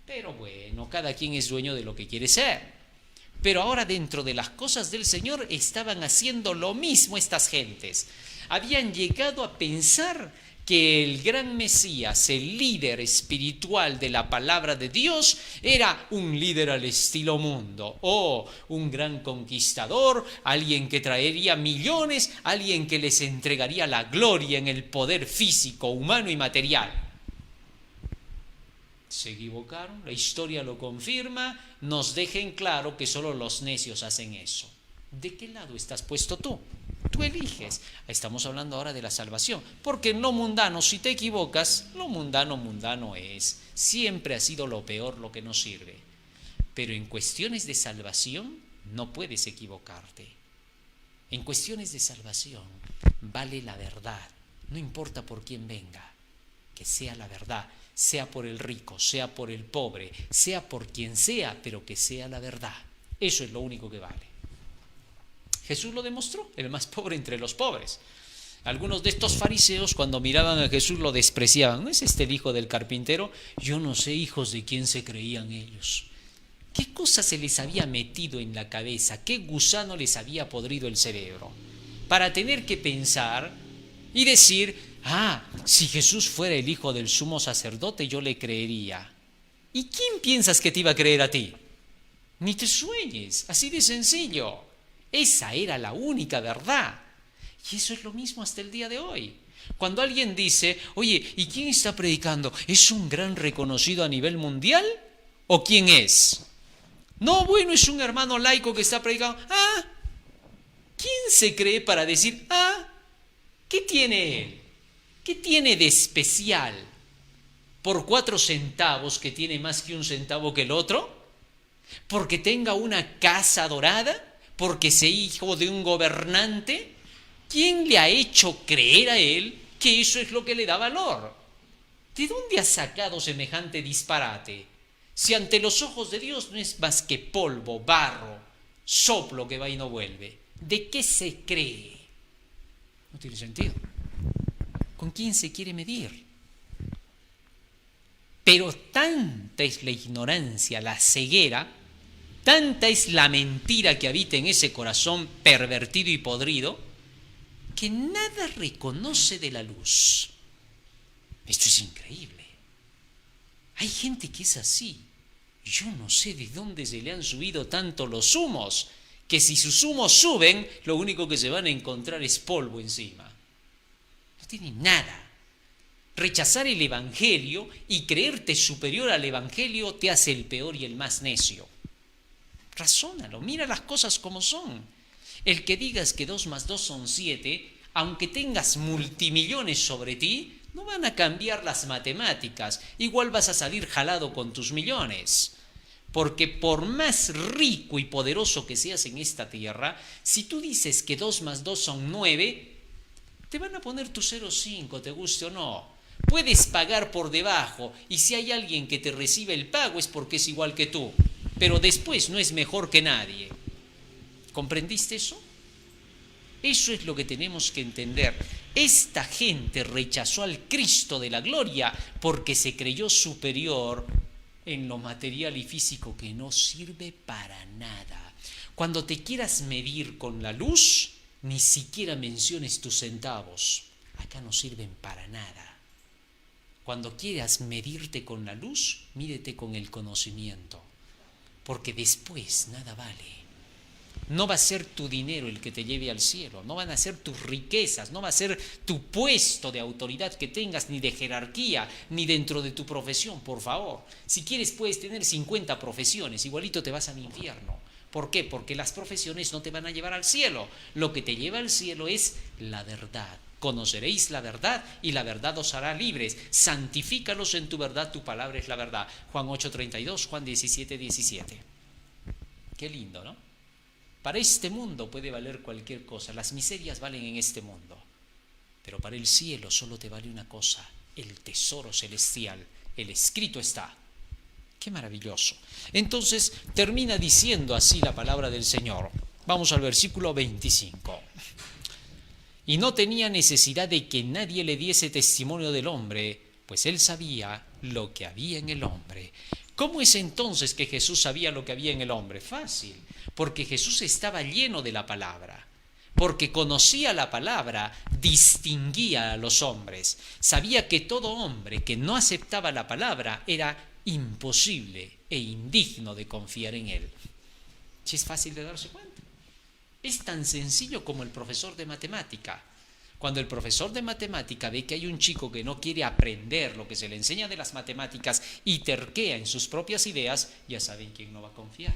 Pero bueno, cada quien es dueño de lo que quiere ser. Pero ahora, dentro de las cosas del Señor, estaban haciendo lo mismo estas gentes. Habían llegado a pensar que el gran Mesías, el líder espiritual de la palabra de Dios, era un líder al estilo mundo, o un gran conquistador, alguien que traería millones, alguien que les entregaría la gloria en el poder físico, humano y material. Se equivocaron, la historia lo confirma, nos deja en claro que solo los necios hacen eso. ¿De qué lado estás puesto tú? Tú eliges. Estamos hablando ahora de la salvación, porque en lo mundano, si te equivocas, lo mundano es. Siempre ha sido lo peor, lo que no sirve. Pero en cuestiones de salvación no puedes equivocarte. En cuestiones de salvación vale la verdad, no importa por quién venga, que sea la verdad. Sea por el rico, sea por el pobre, sea por quien sea, pero que sea la verdad. Eso es lo único que vale. Jesús lo demostró, el más pobre entre los pobres. Algunos de estos fariseos, cuando miraban a Jesús, lo despreciaban. ¿No es este el hijo del carpintero? Yo no sé, hijos, de quién se creían ellos. ¿Qué cosa se les había metido en la cabeza? ¿Qué gusano les había podrido el cerebro? para tener que pensar y decir, si Jesús fuera el hijo del sumo sacerdote, yo le creería. ¿Y quién piensas que te iba a creer a ti? Ni te sueñes, así de sencillo. Esa era la única verdad. Y eso es lo mismo hasta el día de hoy. Cuando alguien dice, oye, ¿y quién está predicando? ¿Es un gran reconocido a nivel mundial? ¿O quién es? No, bueno, es un hermano laico que está predicando. ¿Quién se cree para decir, ¿qué tiene él? ¿Qué tiene de especial? ¿Por 4 centavos que tiene más que 1 centavo que el otro? ¿Porque tenga una casa dorada? ¿Porque sea hijo de un gobernante? ¿Quién le ha hecho creer a él que eso es lo que le da valor? ¿De dónde ha sacado semejante disparate? Si ante los ojos de Dios no es más que polvo, barro, soplo que va y no vuelve. ¿De qué se cree? No tiene sentido. ¿Con quién se quiere medir? Pero tanta es la ignorancia, la ceguera, tanta es la mentira que habita en ese corazón pervertido y podrido, que nada reconoce de la luz. Esto es increíble. Hay gente que es así. Yo no sé de dónde se le han subido tanto los humos, que si sus humos suben, lo único que se van a encontrar es polvo encima. No tiene nada. Rechazar el Evangelio y creerte superior al Evangelio te hace el peor y el más necio. Razónalo, mira las cosas como son. El que digas que 2 más 2 son 7, aunque tengas multimillones sobre ti, no van a cambiar las matemáticas. Igual vas a salir jalado con tus millones. Porque por más rico y poderoso que seas en esta tierra, si tú dices que 2 más 2 son 9, te van a poner tu 0,5, te guste o no. Puedes pagar por debajo y si hay alguien que te recibe el pago es porque es igual que tú. Pero después no es mejor que nadie. ¿Comprendiste eso? Eso es lo que tenemos que entender. Esta gente rechazó al Cristo de la gloria porque se creyó superior en lo material y físico que no sirve para nada. Cuando te quieras medir con la luz, ni siquiera menciones tus centavos. Acá no sirven para nada. Cuando quieras medirte con la luz, mídete con el conocimiento. Porque después nada vale. No va a ser tu dinero el que te lleve al cielo, no van a ser tus riquezas, no va a ser tu puesto de autoridad que tengas, ni de jerarquía, ni dentro de tu profesión, por favor. Si quieres puedes tener 50 profesiones, igualito te vas al infierno. ¿Por qué? Porque las profesiones no te van a llevar al cielo. Lo que te lleva al cielo es la verdad. Conoceréis la verdad y la verdad os hará libres. Santifícalos en tu verdad, tu palabra es la verdad. Juan 8:32, Juan 17:17. Qué lindo, ¿no? Para este mundo puede valer cualquier cosa, las miserias valen en este mundo, pero para el cielo solo te vale una cosa, el tesoro celestial, el escrito está. ¡Qué maravilloso! Entonces termina diciendo así la palabra del Señor. Vamos al versículo 25. Y no tenía necesidad de que nadie le diese testimonio del hombre, pues él sabía lo que había en el hombre. ¿Cómo es entonces que Jesús sabía lo que había en el hombre? Fácil, porque Jesús estaba lleno de la palabra, porque conocía la palabra, distinguía a los hombres, sabía que todo hombre que no aceptaba la palabra era imposible e indigno de confiar en él. ¿Sí es fácil de darse cuenta? Es tan sencillo como el profesor de matemática. Cuando el profesor de matemática ve que hay un chico que no quiere aprender lo que se le enseña de las matemáticas y terquea en sus propias ideas, ya saben quién no va a confiar.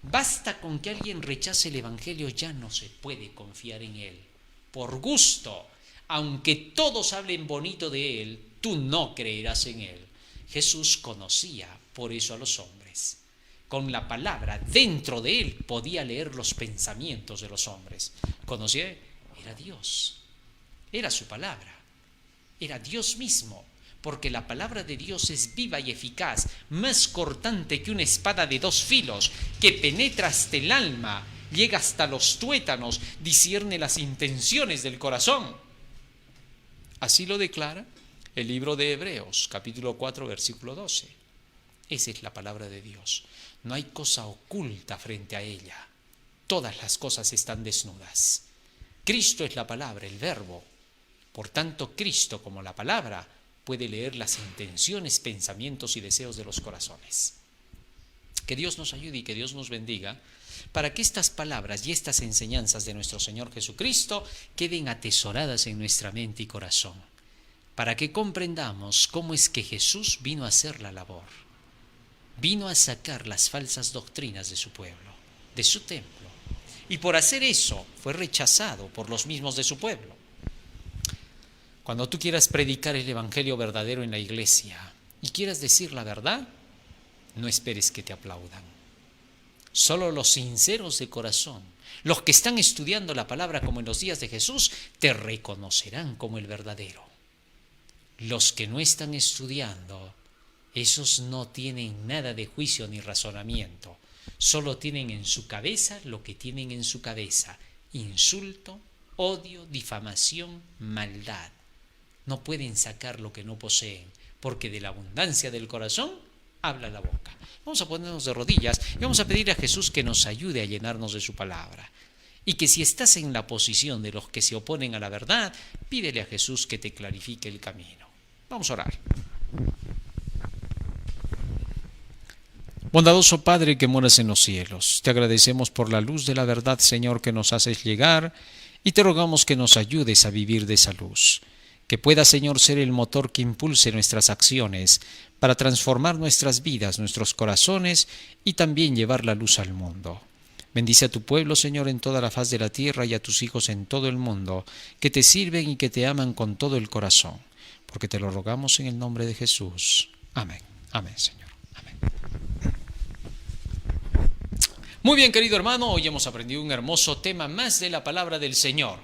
Basta con que alguien rechace el Evangelio, ya no se puede confiar en él. Por gusto, aunque todos hablen bonito de él, tú no creerás en él. Jesús conocía por eso a los hombres. Con la palabra dentro de él podía leer los pensamientos de los hombres. Conocía, era Dios. Era su palabra, era Dios mismo, porque la palabra de Dios es viva y eficaz, más cortante que una espada de 2 filos, que penetra hasta el alma, llega hasta los tuétanos, discierne las intenciones del corazón. Así lo declara el libro de Hebreos, capítulo 4, versículo 12. Esa es la palabra de Dios. No hay cosa oculta frente a ella. Todas las cosas están desnudas. Cristo es la palabra, el verbo. Por tanto, Cristo, como la palabra, puede leer las intenciones, pensamientos y deseos de los corazones. Que Dios nos ayude y que Dios nos bendiga para que estas palabras y estas enseñanzas de nuestro Señor Jesucristo queden atesoradas en nuestra mente y corazón, para que comprendamos cómo es que Jesús vino a hacer la labor. Vino a sacar las falsas doctrinas de su pueblo, de su templo, y por hacer eso fue rechazado por los mismos de su pueblo. Cuando tú quieras predicar el evangelio verdadero en la iglesia y quieras decir la verdad, no esperes que te aplaudan. Solo los sinceros de corazón, los que están estudiando la palabra como en los días de Jesús, te reconocerán como el verdadero. Los que no están estudiando, esos no tienen nada de juicio ni razonamiento. Solo tienen en su cabeza lo que tienen en su cabeza: insulto, odio, difamación, maldad. No pueden sacar lo que no poseen, porque de la abundancia del corazón habla la boca. Vamos a ponernos de rodillas y vamos a pedir a Jesús que nos ayude a llenarnos de su palabra. Y que si estás en la posición de los que se oponen a la verdad, pídele a Jesús que te clarifique el camino. Vamos a orar. Bondadoso Padre que moras en los cielos, te agradecemos por la luz de la verdad, Señor, que nos haces llegar, y te rogamos que nos ayudes a vivir de esa luz. Que pueda, Señor, ser el motor que impulse nuestras acciones para transformar nuestras vidas, nuestros corazones y también llevar la luz al mundo. Bendice a tu pueblo, Señor, en toda la faz de la tierra y a tus hijos en todo el mundo, que te sirven y que te aman con todo el corazón, porque te lo rogamos en el nombre de Jesús. Amén. Amén, Señor. Amén. Muy bien, querido hermano, hoy hemos aprendido un hermoso tema más de la palabra del Señor.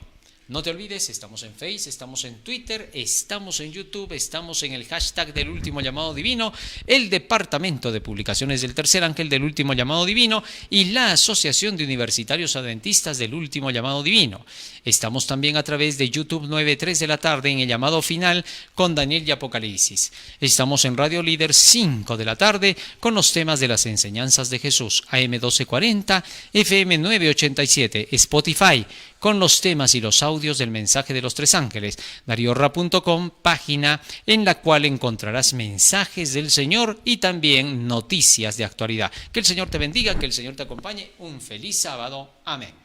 No te olvides, estamos en Facebook, estamos en Twitter, estamos en YouTube, estamos en el hashtag del Último Llamado Divino, el Departamento de Publicaciones del Tercer Ángel del Último Llamado Divino y la Asociación de Universitarios Adventistas del Último Llamado Divino. Estamos también a través de YouTube 9:3 de la tarde en el llamado final con Daniel y Apocalipsis. Estamos en Radio Líder 5 de la tarde con los temas de las enseñanzas de Jesús, AM 1240, FM 987, Spotify, con los temas y los audios del mensaje de los tres ángeles, dariorra.com, página en la cual encontrarás mensajes del Señor y también noticias de actualidad. Que el Señor te bendiga, que el Señor te acompañe. Un feliz sábado. Amén.